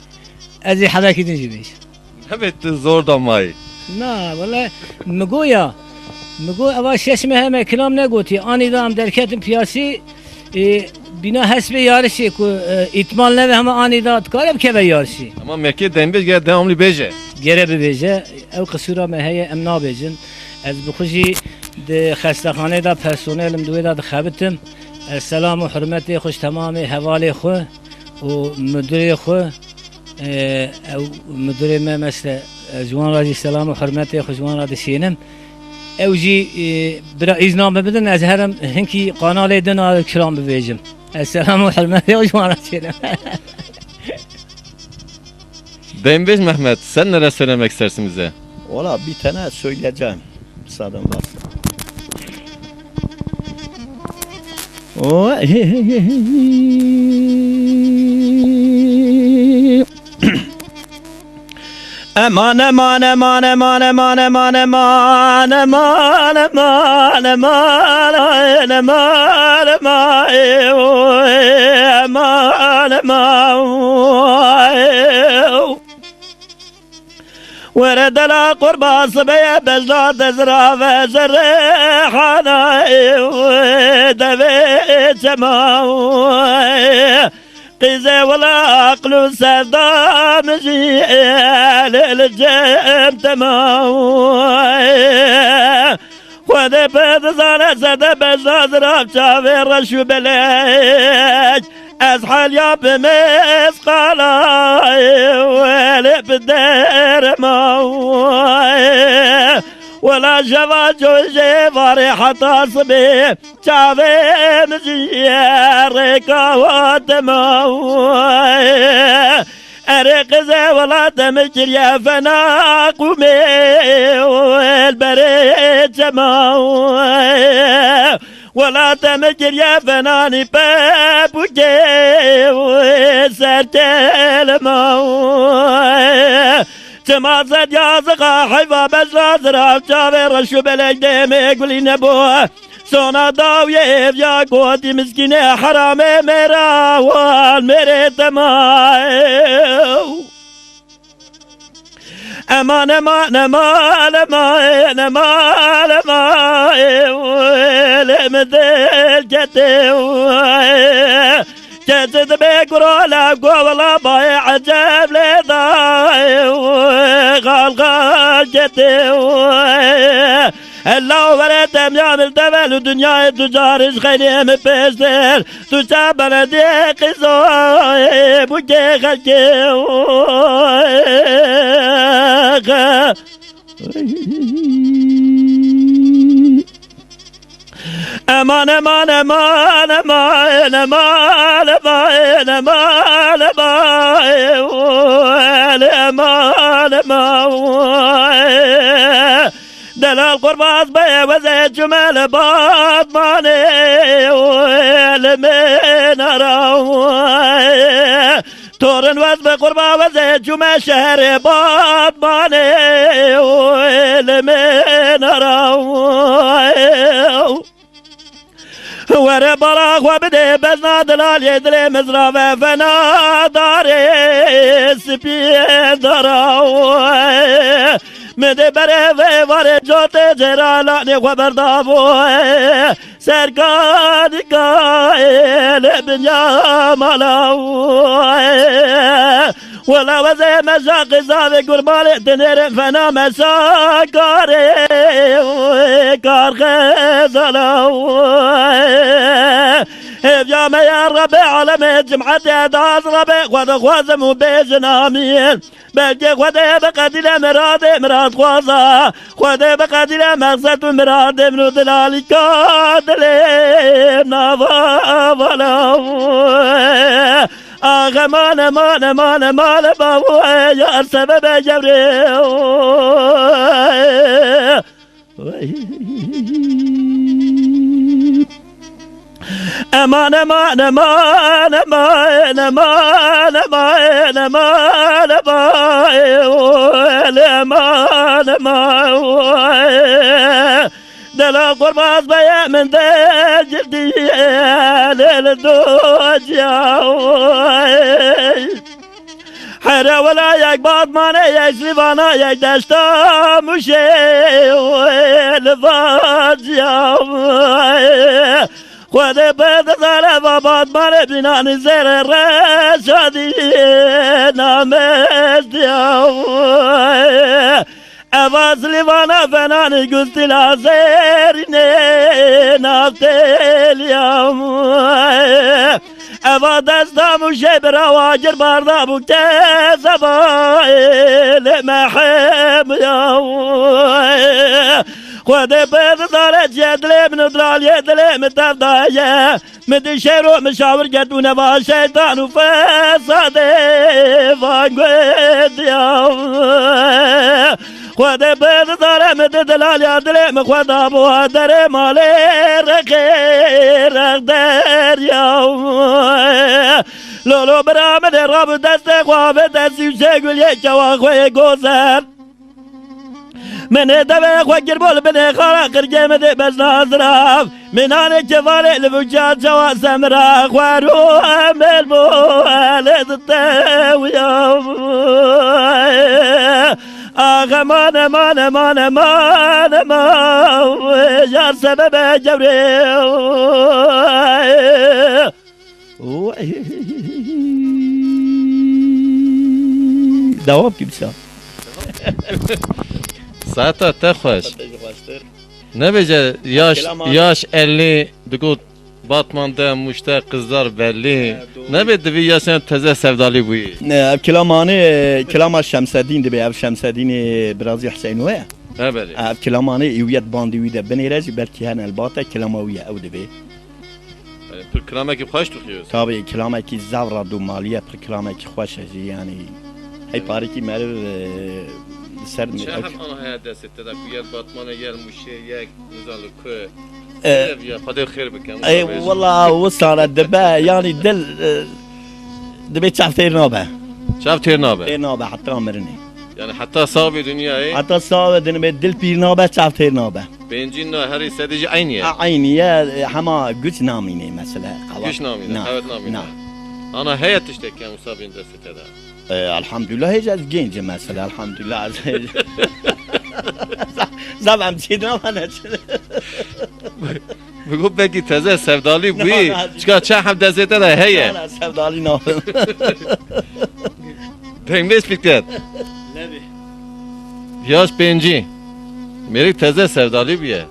از هوا کی دنجی بیج Evet, zor damayı. نه والله مگو اول شش مهمه کلام نگوتی آنی دام درکتم پیاسی bina hasbe yarışı ku itmanla ve ama anidat karab kebe yarışı Ama Mekke denbez gel devamlı beje. gere bebeje ev qısura me heye emna bejin ez bixuji de xastaxane da personelim duwe da xabitim selamu hürmeti xoş tamamı havale xo o müdürü xo ev müdürü me mesela Juan Razi selamu hürmeti xoş Juan Razi şenim evji bira izname bedin ez herem hinki kanale dina kiram bebejim Esselamu hürmeti hoş geldin. Denbez Mehmet, sen neler söylemek istersin bize? Valla bir tane söyleyeceğim. Müsaaden varsa. Eman eman eman eman eman eman eman eman eman eman eman eman eman ورد لا قربا صبيا بزاد زرافة زريحانا دبيت سماوي قيزة ولا عقل سدام زيال الجيم تماوي وذا بيض زانا زادا بزاد راف شافي رشو بلاج أزحل يا بمثقالاي ولي بدير ماوي ولا جوا جوجي فريحة تصبي شافي مزيارك واتماوي أريق زي ولا تمجر يا فناق ومي والبريد سماوي ولا تمجر يا فناني باب وجي وسرتل موي تمازد يا زغا حيفا بزاز راف جابي رشو بلك ديمي قولي نبوه سونا داوية يا قوتي مسكينة حرامي مراوان مريت مايو امان امان امان امان امان امان لمدل جتي جسد بيقرا لا قولا باي عجب لضاي غال غال جتي الله ورتم يعمل تبل دنيا تجارش خيري مبستر تجابل دي قصاي بوكي خلقي امان امان امان امان امان امان امان امان امان دلال قرباز بي وزيد جمال باطماني والمين راوي تورن وزب قربا وزيد جمال شهر باطماني والمين راوي ور براغ وبدي بزنا دلال يدري مزرافة فنا داري سبي دراوي مدي بري واري جوتي جرالاني خبر دابوي سرقاني قايل بنيا ملاوي ولا وزي مشاقي زاوي قربالي تنير فنا مساقاري كار غزلاوي يا ما يا ربي على جمعتي داز ربي خذ خوازم وبيجنا مين بلجي خذ بقدر مراد خوازا خذ بقدر مقصد مراد منو دلالي كادلي نافا ولا آخ مان بابو يا سبب جبري امان امان امان امان امان امان امان امان امان دلا قرباز بيا من دل جدي للدوجيا حرا ولا يك باطمانه يك سليفانا يك دشتا مشي والفاجيا خود بد زاره و باطمانه بینان زر رشادی نامستیا اواز لیوانا فنان گستیل آزرینه نفتلیام اوا دستامو شبر واجر باردا بو تزبایل محب یام خود بد داره جدل من درال یدل متفدایه مدشر و مشاور گدونه و شیطان و فساده وانگوید یام خود بد داره مد دلال یادل خود ابو داره مال رخیر در یام لولو برامد رب دست خواب دستی شگل یک جواخوی گذر من دبه خوکر بول بني خراقر جمد بس ناظراف من انا كفالي لفجات جوا سمرا خوارو امل موالد التاوية آخ مان مان مان مان مان يا سبب جبري دوام كبسا Saata te xoş. Ne bece yaş 50 digot Batman'da muşta kızlar belli. Ne bedi bir yaşan teze sevdalı bu. Ne kelama Şemseddin de be Şemseddin biraz Hüseyin ve. Evet. Kelamani üyet bandı de beni rezi belki han elbata kelamawiye ev de be. Bir kelama ki xoş tutuyoruz. Tabii kelama ki zavra do maliye bir kelama ki xoş yani. Hay pari ki mer سر چه هم آن هیات دست تا کیت باتمان یال موشه یک نزال که یا خدا خیر بکن اي والله وصل الدبا يعني دبي تعرفين نوبه شاف تیر نابه نوبه حتى مرني yani hatta sahibi dünyayı حتى صاوه دنبي دل بير نوبه تعرفين نوبه bencin her istediği aynı yer عينيه حما güç namine mesela güç namine evet namine ana hayat işte ki musabin dest ta الحمد لله هيجاز جينج مثلا الحمد لله زبم چیدم من بگو بگی تازه sevdalı bu çıkar çay hem dezete de heye sevdalı ne Pengbeş fikret Nebi. yaş benci Merik teze sevdalı biye.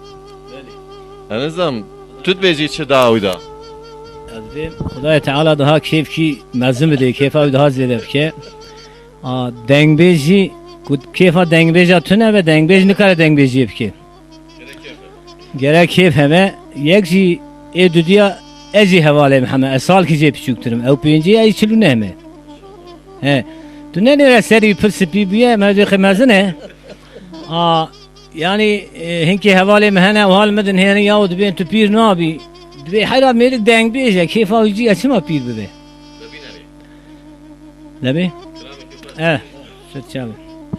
Enizam tut beci içi daha uyda. Azim Xudaya Teala daha keyf ki mezun bide keyfa daha ziyade bike. Dengbeci keyfa dengbeja tüne ve dengbej ne kadar dengbeji bike. Gerek keyf heme yekci dünya ezi havale heme esal ki cep çüktürüm. Ev pinci ay çilu ne heme. He. Düne ne seri pırsipi biye mevzu mezun he. Yani hinki havale mehene o hal medin hene yahut ben tüpir nabi. Dve hayra merik deng beje keyfa uci açma pir bebe. Nabi? Süt çalı.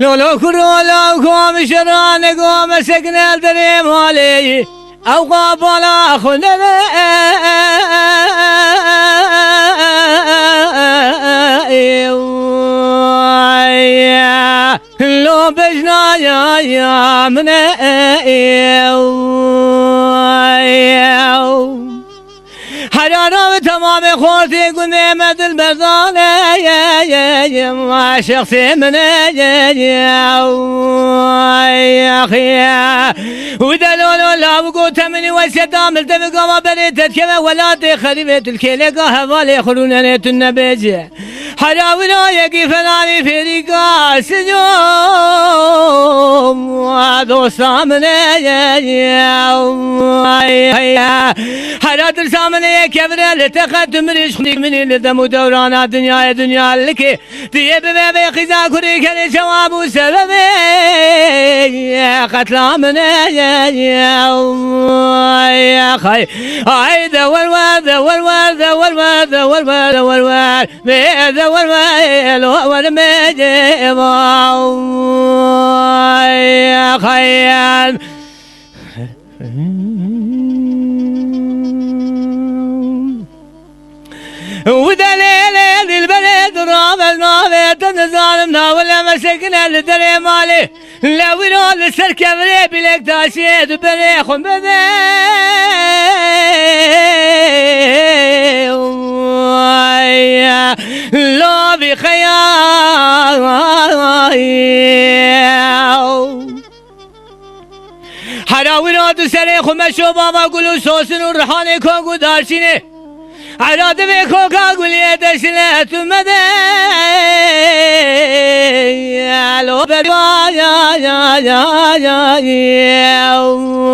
Lolo kurola kom şerane kom seknel derim haleyi. Ev qabala khunebe. Lo bejna ya mne. حرارة تمام خورتي قل مد البرزان ما شخصي من يا أخي ودلولو لا وقوت مني والسدام التفق ما بريت كما ولا تخربت الكيلة هوالي خلونا النبيج حراولا يقي فلاني في رقاس يوم دوستا من حرات السامني كبر لتقدم رشقني من الدم ودورانا دنيا لك ديب بيبي خزا كوري كان جواب سببي قتل من يا خي اي دور يا خيال ودليل البلد راب المالي تنظالمنا ولا مسكنا لدري مالي لا ويرون السركة بري بلك تاشيد بري خم بدي لا بخيال حراوي راد سري خمشو بابا قلو سوسن ورحاني كوكو دارشيني عراد بيكو كاقولي دشنا تمدي لو بروا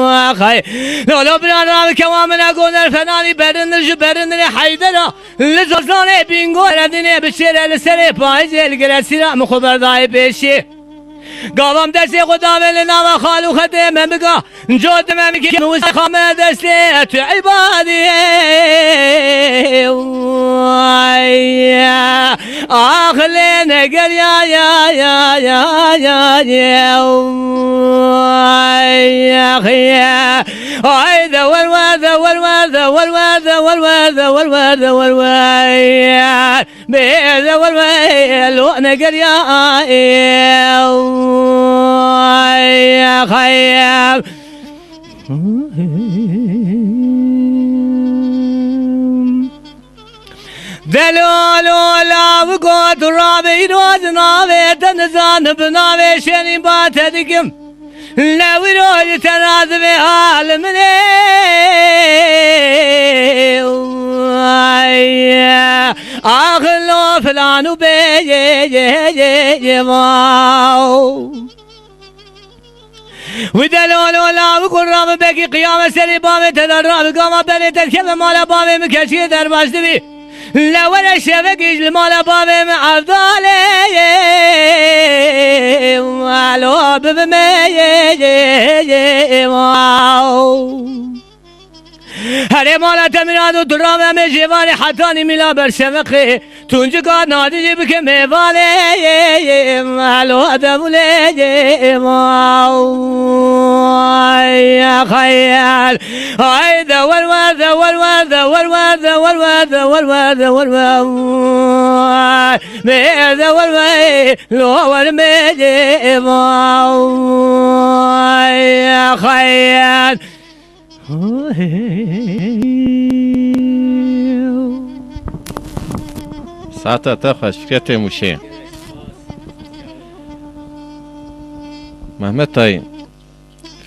يا خي لو برانا كوامنا قولنا الفناني برندر حيدرا لزوزاني بينغو ردني بشير السري بايزي القرسيرا مخبر داي بيشي قوام دستی خدا ولی نام خالو خده من بگا جود من میگی نوز خامه دستی تو عبادی آخلی نگر یا آی دور لو نگر يا خيال دلولو لا وقوت رابي روز نابي تنزان بنابي شني باتدكم لا وروج تنازمي عالمني آخلو فلانو بيجي ودلولو لا وقل رام بكي قيام سري بامي تدرام قام بني تركب مالا بامي مكشي در باشدبي لا ولا شبكيش المالا بامي معفضالي وعلو ببمي هره مالا تمینادو درام میں جیوانی حتانی ملا بر شمقی تونج کا نادی جب کے میوانے مالو ادمولے یا خیال آی دور میں دور لور میں یا خیال ساعتا تخش فكرة موشي محمد تاي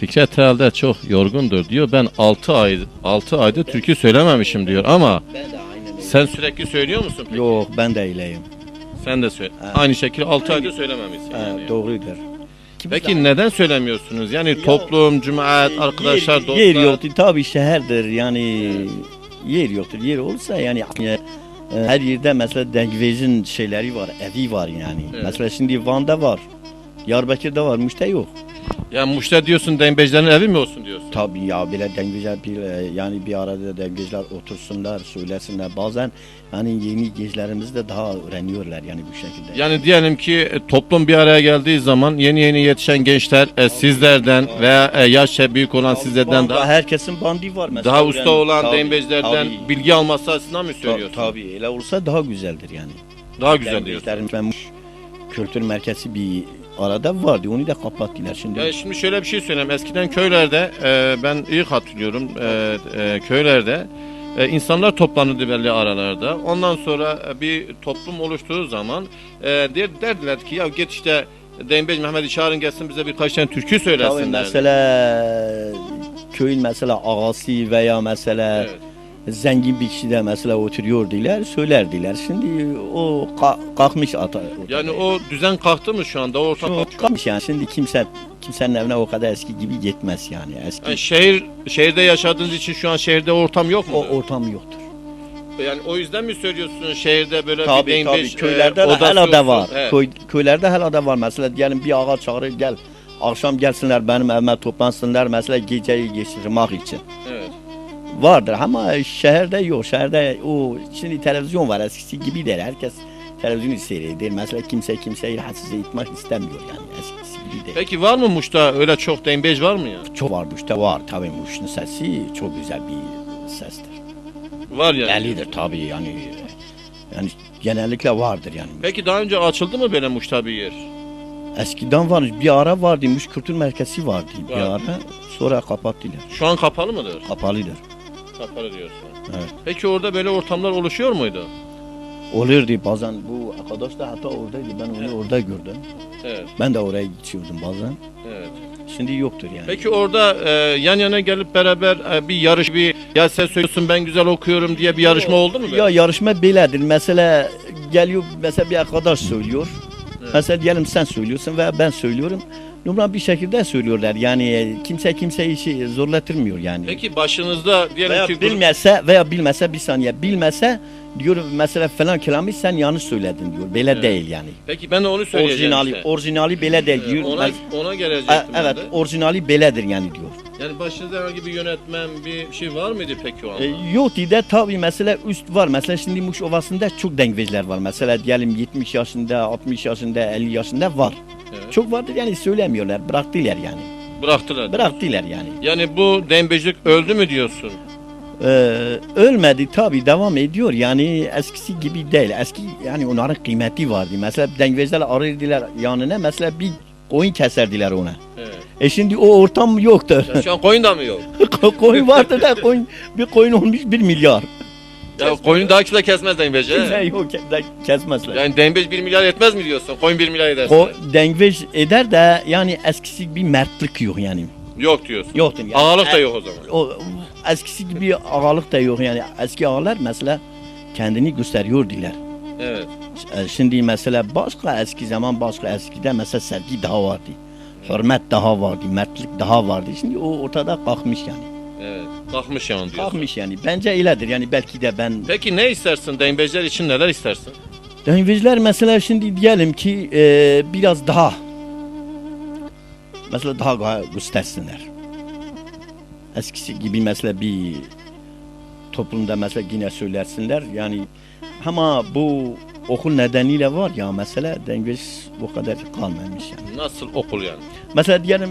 Fikret herhalde çok yorgundur diyor. Ben 6 ayda türkü söylememişim diyor ama Ben de aynen sen sürekli söylüyor musun peki? Yok ben de öyleyim. Sen de söyle. Evet. Aynı şekilde 6 ayda söylememişsin yani. Doğrudur. Peki neden söylemiyorsunuz? Yani toplum, cemaat, arkadaşlar, dostlar. Yer yoktur tabii şehirdir yani yer yoktur. Yer olsa yani her yerde mesela Dengvez'in şeyleri var, evi var yani. Evet. Mesela şimdi Van'da var. Diyarbakır'da var, Muş'ta yok. Yani Muş'ta diyorsun dembecilerin evi mi olsun diyorsun? Tabii ya böyle dengeciler yani bir arada dengeciler otursunlar, söylesinler. Bazen hani yeni gençlerimiz de daha öğreniyorlar yani bu şekilde. Yani diyelim ki toplum bir araya geldiği zaman yeni yetişen gençler sizlerden veya yaşça büyük olan sizlerden Banda, daha herkesin bandi var mesela. daha usta olan Tabii, dembecilerden tabii. bilgi alması açısından mı söylüyorsun? Tabii öyle olsa daha güzeldir yani. Daha güzel diyorsun. Dengecilerin ben kültür merkezi bir arada vardı. Onu da kapattılar şimdi. Ya şimdi şöyle bir şey söyleyeyim. Eskiden köylerde ben iyi hatırlıyorum köylerde insanlar toplanırdı belli aralarda. Ondan sonra bir toplum oluştuğu zaman derdiler ki ya git işte Dembeci Mehmet'i çağırın gelsin bize birkaç tane türkü Tabii söylesin derdi. mesela köyün mesela ağası veya mesela Evet. zengin bir kişi de mesela oturuyordular, söylerdiler. Şimdi o kalkmış ortada. Yani o düzen kalktı mı şu anda? O ortam Şu kalkmış yani. Şimdi kimsenin evine o kadar eski gibi gitmez yani. Eski yani şehirde yaşadığınız için şu an şehirde ortam yok mu? o ortam yoktur. Yani o yüzden mi söylüyorsun şehirde böyle bir Tabii Dembeci köylerde de odası hala da olsun? var. Evet. Köylerde hala da var. Mesela diyelim bir ağa çağırır gel. Akşam gelsinler benim evime toplansınlar mesela geceyi geçirmek için. Evet. Vardır ama şehirde yok. Şehirde o şimdi televizyon var eskisi gibi değil. Herkes televizyonu seyreder. Mesela kimse kimseyi rahatsız etmek istemiyor yani eskisi gibi değil. Peki var mı Muş'ta öyle çok Dembeci var mı ya? Çok var Muş'ta var tabii Muş'un sesi çok güzel bir sestir. Var yani. Bellidir tabii yani genellikle vardır yani. Peki daha önce açıldı mı böyle Muş'ta bir yer? Eskiden var bir ara vardı Muş Kültür Merkezi vardı bir Var. ara sonra kapattılar. Şu an kapalı mıdır? Kapalıdır. Kapalı diyorsun. Evet. Peki orada böyle ortamlar oluşuyor muydu? Olurdu bazen bu arkadaş da hatta oradaydı ben onu orada gördüm. Evet. Ben de oraya gidiyordum bazen. Evet. Şimdi yoktur yani. Peki orada yan yana gelip beraber bir yarış ya sen söylüyorsun ben güzel okuyorum diye bir yarışma oldu mu? böyle? Ya yarışma belədir. Mesela geliyor mesela bir arkadaş söylüyor. Evet. Mesela diyelim sen söylüyorsun veya ben söylüyorum. Numara bir şekilde söylüyorlar. Yani kimse kimseyi zorlatırmıyor yani. Peki başınızda diyelim Veya ki grup- bilmese bir saniye bilmese diyor mesela falan kelamı sen yanlış söyledin diyor. Böyle Evet. değil yani. Peki ben de onu söyleyeceğim işte. Orijinali böyle değil diyor. Ona gelecektim ben Evet, de. orijinali beledir yani diyor. Yani başınızda herhangi bir yönetmen bir şey var mıydı peki o anda? Yok de tabii mesela üst var. Mesela şimdi Muş Ovası'nda çok dengeciler var. Mesela diyelim 70 yaşında, 60 yaşında, 50 yaşında var. Evet. Çok vardır yani söylemiyorlar. Bıraktılar yani. Bıraktılar. Bıraktılar yani. Yani bu dembecilik öldü mü diyorsun? Ölmedi tabii devam ediyor. Yani eskisi gibi değil. Eski yani onların kıymeti vardı. Mesela dengeciler arırdılar yanına. Mesela bir koyun keserdiler ona. Evet. Şimdi o ortam yoktur. Ya şu an koyun da mı yok? Koyun vardı da bir koyun olmuş 1 milyar. Ya koyun daha kimse kesmez dembeci. Kimse he? yok kesmezler. Yani dembeci 1 milyar etmez mi diyorsun? Koyun 1 milyar ederse. O dengvej eder de yani eskisi bir mertlik yok yani. Yok diyorsun. Yoktur yani. Ağalık da yok o zaman. O eskisi gibi ağalık da yok yani. Eski ağalar mesela kendini gösteriyordular. Evet. Şimdi mesela başka eski zaman başka eskide mesela sevgi daha vardı. Hürmet daha vardı, mertlik daha vardı. Şimdi o ortada kalkmış yani. Evet. Kalkmış yani diyorsun. Kalkmış yani. Bence öyledir yani belki de ben... Peki ne istersin? Dembeciler için neler istersin? Dengvejler mesela şimdi diyelim ki biraz daha mesela daha göstersinler. Eskisi gibi mesela bir toplumda mesela yine söylersinler yani ama bu okul nedeniyle var ya mesela dengvej bu kadar kalmamış yani. Nasıl okul yani? Mesela diyelim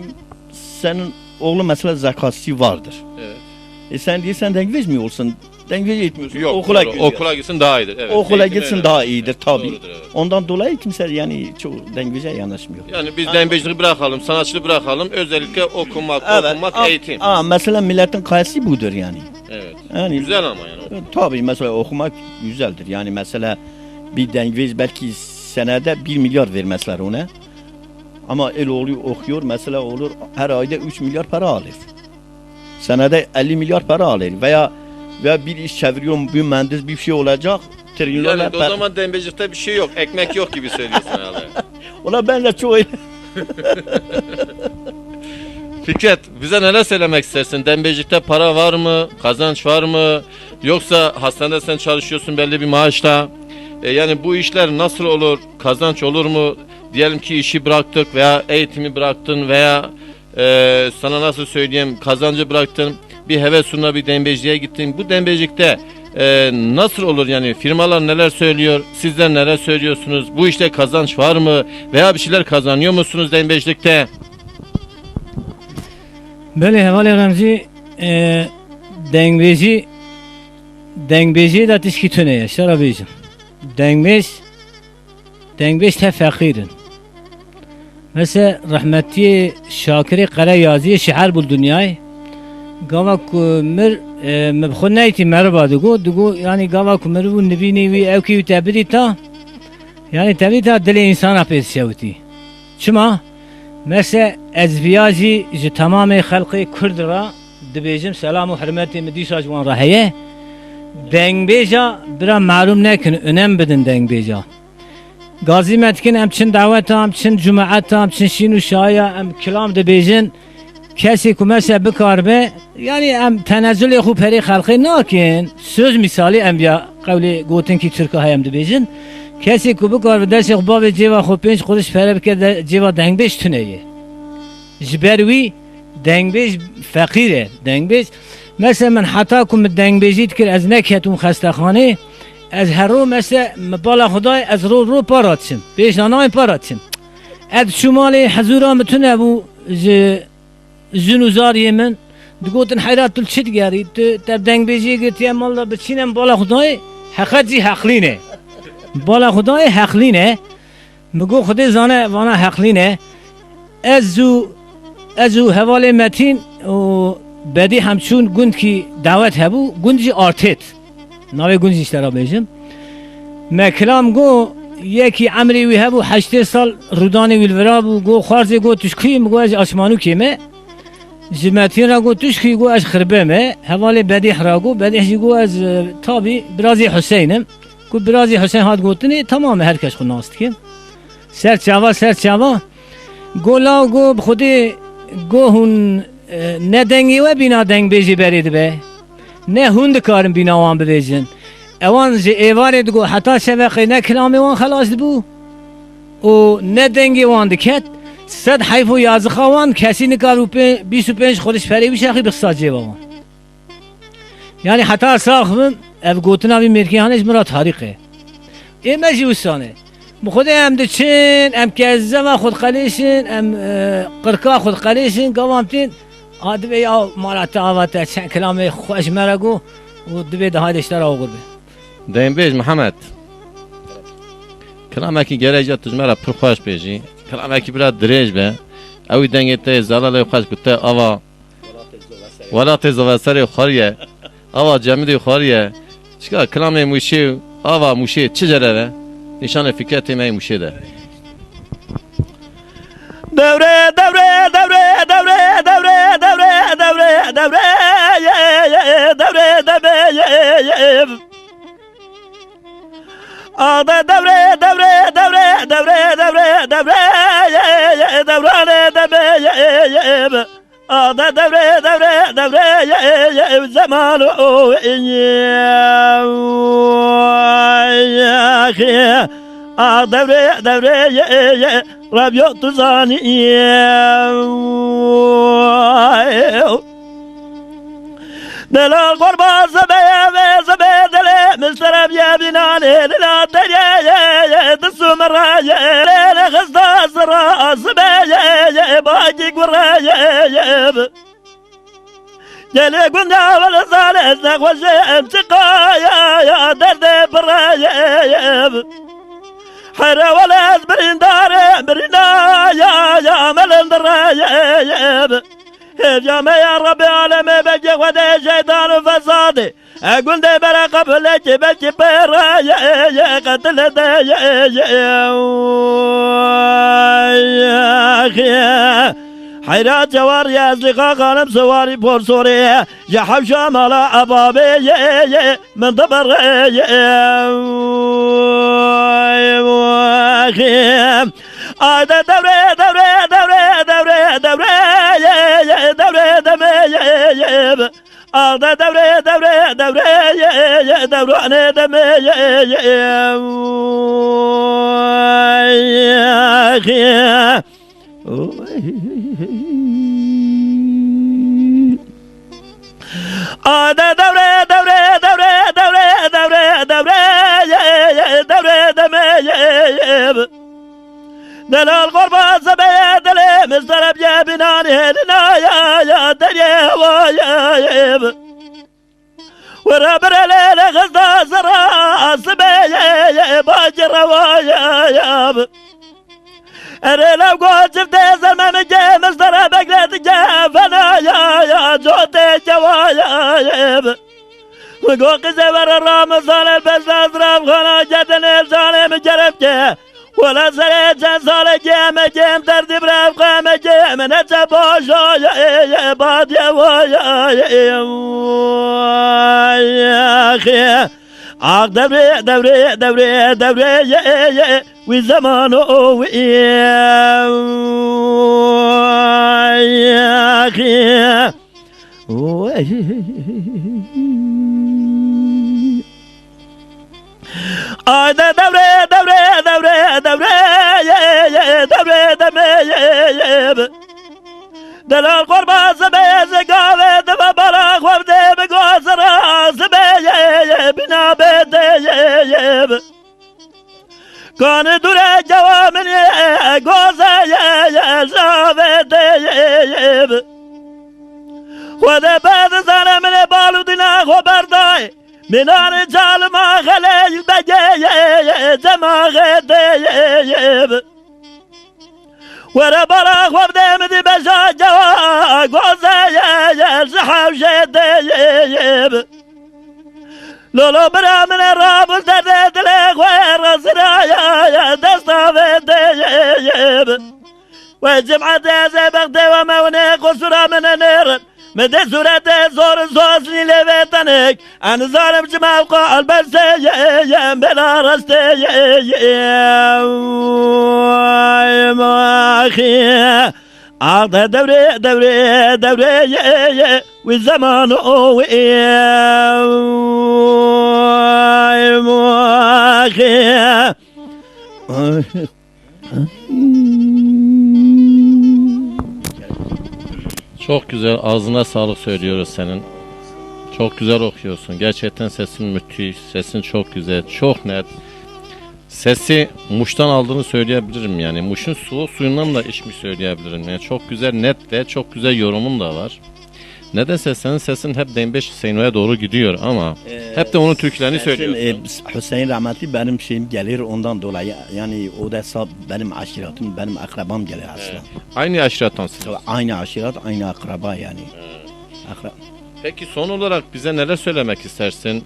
senin oğlun mesela zakası vardır. Evet. Sen diyorsan dengvej mi olsun? Dengvej etmiyorsun. Yok. Okula doğru. gidiyor. Okula gitsin daha iyidir. Evet. Okula Eğitim gitsin öyle. daha iyidir tabii. Doğrudur, evet. Ondan dolayı kimse yani çok dengveje yanaşmıyor. Yani biz dembeciliği bırakalım, sanatçılığı bırakalım. Özellikle okumak, eğitim. Mesela milletin kayası budur yani. Evet. Yani Güzel ama yani. tabii mesela okumak güzeldir. Yani mesela bir dengvej belki senede 1 milyar vermezler ona. Ama el oluyor okuyor mesela olur her ayda 3 milyar para alır. Senede 50 milyar para alır veya bir iş çeviriyorum bir mühendis bir şey olacak trilyonlar Yani o zaman dembecilikte bir şey yok. Ekmek yok gibi söylüyorsun herhalde. Ona ben de çok öyle. Fikret, bize neler söylemek istersin? Dembecilikte para var mı? Kazanç var mı? Yoksa hastanede sen çalışıyorsun belli bir maaşla. Yani bu işler nasıl olur? Kazanç olur mu? Diyelim ki işi bıraktık veya eğitimi bıraktın veya sana nasıl söyleyeyim kazancı bıraktın. Bir heves uğruna bir dembeciliğe gittin. Bu dembecilikte nasıl olur yani firmalar neler söylüyor? Sizler neler söylüyorsunuz? Bu işte kazanç var mı? Veya bir şeyler kazanıyor musunuz dembecilikte? Böyle hevale Remzi dengbeci da tişki tüneye şarabıcım. Dengbeş te fakirin. Mesela rahmetli Şakir Kara yazıya şiar bul dünyayı. Gavak mebxun neyti merhaba dugu yani gavak merhaba nebini ve evki tabiri ta yani tabiri ta dili insana pes şevti. Çima mesela ezviyacı ji tamamı halkı Kürt ra dibêjim selam û hürmetê min dîsa ji wan re heye dengbêja bira malûm nekin önem bidin dengbêja gazî me dikin em çin daweta em çin cumaeta em çin şîn û şaya em kilam dibêjin kesê ku mesela bikarbe yani em tenezzülê xwe perê xelkê nakin söz misalî em ya qewlê gotinkî Tirka heye em dibêjin kesê ku bikarbe destê xwe bavê cêva xwe pênc qureş pere bike cêva dengbêj tune ye ji ber wî dengbêj feqîr e dengbêj mesela min heta ku min dengbêjî dikir ez neketim xestexanê ez her ro mesela mi bala Xwedayê ez ro para diçim pêşanayê para diçim ez çû malê hezûra min tune bû ji zün û zariyê min digotin heyra tu çi digerî tu te dengbêjiyê girtiye malla biçînem bala Xwedayê heqet jî heqlîn e bala Xwedayê heqlîn e mi got Xwedê zane vana heqlîn e ez û hevalê Metin û bedî hemçûn gund kî davet hebû gund jî artêt navê gund jî îşte ra bêjim me kilam got yekî emrê wî hebû heştê sal rûdanê wî li vir bû got xwarzê got tuşkî mi got ez ji Aşmanûkê me ji Metin re got tuşkî got ez xirbe me hevalê bedîh ra got bedîh jî got ez tabî birazê Hüseynim got birazê Hüseyn hat gotinê tamam herkes xwe nas dikin serçava got law got bi Xwedê got hûn ne dengê we bîna dengbêjî berê dibe ne hûn dikarin bîna wan bibêjin ewan ji êvarê digot heta şeveqê ne kilamê wan xelas dibû û ne dengê wan diket sed heyf û yazıxa wan kesî nikar û 25 xweş perê wî şexî bixisa cêva wan yani heta saxibim ev gotina wî mêrkîyanê ji min ra tarîq e ême jî wisa ne bi Xwedê em diçin em kezzeva xwedqelêşin em qirka xwedqelêşin gavam tîn dibe ya mala te ava te çend kilamê xweş me re got û dibe daha deştera ogur be Dembêj Mihemed kilamekî gerêja tu ji me re pir xweş bêjî kilamekî bira dirêj be ew wî dengê te zelalê xweş ku te ava welatê zoveserê xwariye ava cemidê xwariye çika kilamê mûşê ava mûşê çi cere ve nîşanê Fikretê me mûşê de Devre devre devre devre devre devre devre devre devre devre Ada devre devre devre devre devre devre devrane devre Ada devre devre devre zaman o devre devre Rabyo tuzani Delal korba zabeye ve zabeye dele Müsterem ye binane Lila terye Dısı meraye Lele kızda sıra Zabeye Bagi gureye Gele günde vel zale Eznek ve şeyem çıkaya Derde biraye حرا ولا برندار برنا يا ملندر يا ما يا رب العالم بجي ودي شيطان فساد اقول دي بلا قبل بجي برا يا قتل حيرات جوار يا أصدقاء قلم سواري بور سوريا يا حبشة ملا أبابي من دبر دوري دوري دوري دوري دوري دوري دمي دوري دوري دوري دوري دمي دوري دوري دوري دوري دوري دوري دوري دمي دلال غربة زبية دلي مزدرب يا بناني لنا يا دنيا ويا ورابر ليلة غزة زرا زبية باجر ويا أنا لو قلت شفتي زلمة من جي مزدرب أقلت جافنا يا جوتي جوايا وقوق زبر الرامزان البس أزرام خلا جدني الزالم جربجي ولا زريت صالح جيم جيم درد براف قام جيم نتبوش يا باد يا اخي عق دبري دبري دبري دبري يا وزمان يا اخي دبري دبري دبري دبري دبري دبري دلال قربة زبية زقاوة دفا بلاغ وفدي بقوصر زبية بنا بيتي كان دوري جوامن قوصة زافتي وذا بعد ظلم بالو دنا خبرداي من رجال ما خلي بجي زماغتي ورا براغ وبدي مدي بشاجة قوزي زحاو شدي لولو برا من الراب وزدت لك وير سرايا دستافتي وجمعة زبقتي وموني قصرا من النير مدي سورة زور زوزني لبيتنك أنا ظالم جمع قلب السيئ بلا رستي ماخي عقد دوري دوري دوري والزمان ماخي Çok güzel, ağzına sağlık söylüyoruz senin. Çok güzel okuyorsun. Gerçekten sesin müthiş, sesin çok güzel, çok net. Sesi Muş'tan aldığını söyleyebilirim yani. Muş'un soğuk suyundan da içmiş söyleyebilirim. Yani çok güzel, net ve çok güzel yorumun da var. Nedense senin sesin hep Denbeş Hüseyin'e doğru gidiyor ama hep de onun türkülerini söylüyorsun. Hüseyin rahmetli benim şeyim gelir ondan dolayı. Yani o da benim aşiratım, benim akrabam gelir aslında. Aynı aşiretansın. Aynı aşirat, aynı akraba yani. Peki son olarak bize neler söylemek istersin?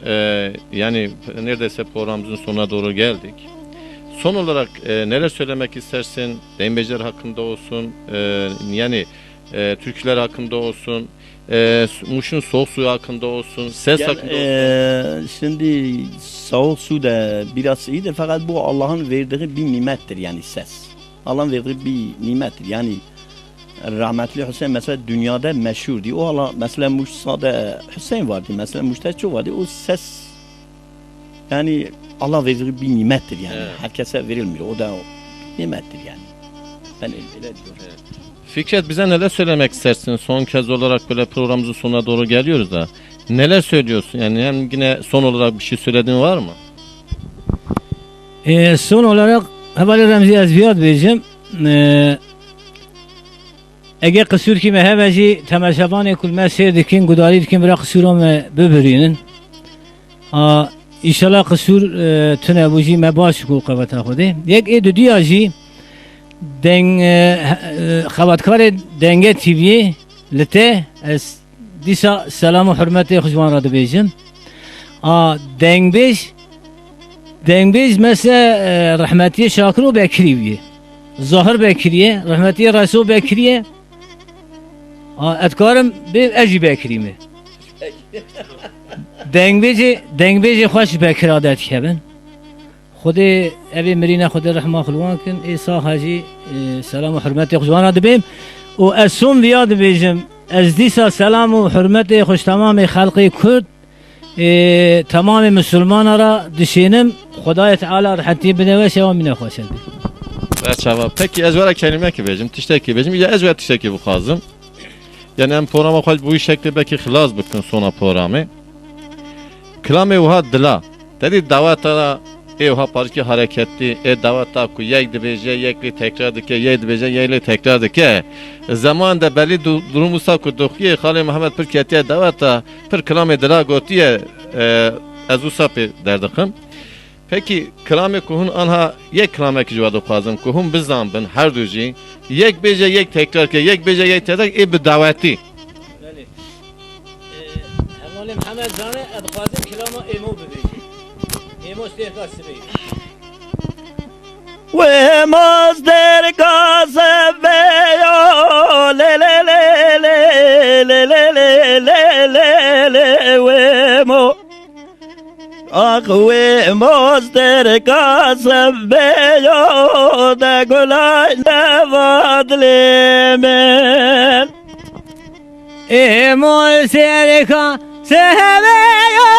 Yani neredeyse programımızın sonuna doğru geldik. Son olarak neler söylemek istersin? Denbeciler hakkında olsun, yani türküler hakkında olsun, Muş'un soğuk suyu hakkında olsun, ses hakkında olsun. Şimdi soğuk su da biraz iyidir fakat bu Allah'ın verdiği bir nimettir yani ses. Allah'ın verdiği bir nimettir yani. Rahmetli Hüseyin mesela dünyada meşhurdu. O Allah mesela Muş'ta Hüseyin vardı. Mesela Muş'ta çok vardı. O ses yani Allah verdiği bir nimettir yani. Evet. Herkese verilmiyor. O da nimettir yani. Ben öyle diyorum. Evet. Fikret bize neler söylemek istersin? Son kez olarak böyle programımızın sonuna doğru geliyoruz da. Neler söylüyorsun? Yani hem yine son olarak bir şey söylediğin var mı? Son olarak Hebali Remzi Ezviyat vereceğim. Eğer kısır ki meheveci temeşabanı kulme seyirdikin, gudari dikin bırak kısıram böbürünün. İnşallah kısır tüne buji mebaş kul kavata khudi. Yek edu diyaji xabatkar denge TV lite es disa selam hürmeti huzman radı bejim. Dengbej mesela rahmetiye Şakir ve Bekri. Zahir Bekiriye, rahmeti Resul Bekiriye. Etkarım bir Eci Bekiri mi? Dengbeci hoş Bekir adet kebin. Xudi evi mirine xudi rahma xulwan kin İsa Hacı selam ve hürmeti xuzwana dibim. O esun viyad dibijim. Ez disa selam ve hürmeti xuş tamamı halkı Kürt tamamı Müslüman ara düşünüm. Xudaya Teala rahmeti bine ve şevamine hoş edin. Çava. Peki ez vara kelime ki bejim, tişteki bejim. Ya ez vara tişteki bu kazım. Yani em programa xal bu şekli belki xilas bıkkın sona programı. Klame uha dila. Dedi davata evha parki hareketli. Davata ku yek dibece, yekli tekrar dike, yek dibece, yekli tekrar dike. Zaman da belli durum usta ku dokye Xali Muhammed pir ketiye davata pir klame dila gotiye ez usta pe derdikim. Peki klame kuhun anha yek klame ki cevada kazım kuhun bizan bin her duji yek bece yek tekrar ke yek bece yek tekrar bir davati. Evveli Muhammed Zane edkazım kilama emo bebeci. Emo stehka sibeyi. Ve mazder gazebe yo le le le le le le le le le le ve mo ah ve mazder gazebe yo da gulay ne vadlemen Emo stehka sehebeyo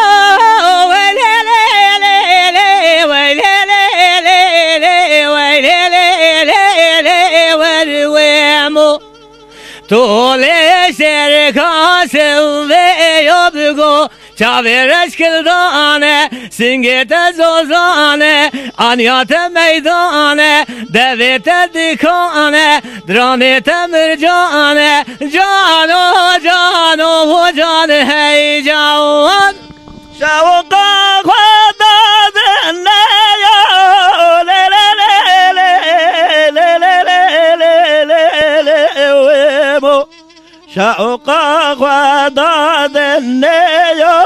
ve le le le le ve le le le le ve le le le le ve mo Tole serka seveyo bugo Çavereş kildane, singete zozane, anyate meydane, devete dikane, dramete mürcane, cano cano can hey can. Şavka khada dene yo le le le le le le le le le we mo Şavka khada dene yo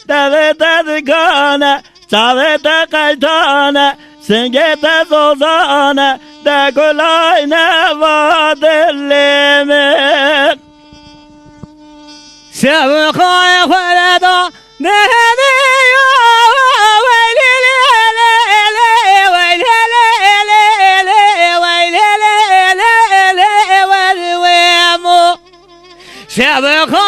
devete dikane çavete kaytane singete zozane de kolay ne vadelleme Sevkay khulada nehemiyo Veyli le le le Veyli le le le Veyli le le le Veyli mo Sevkay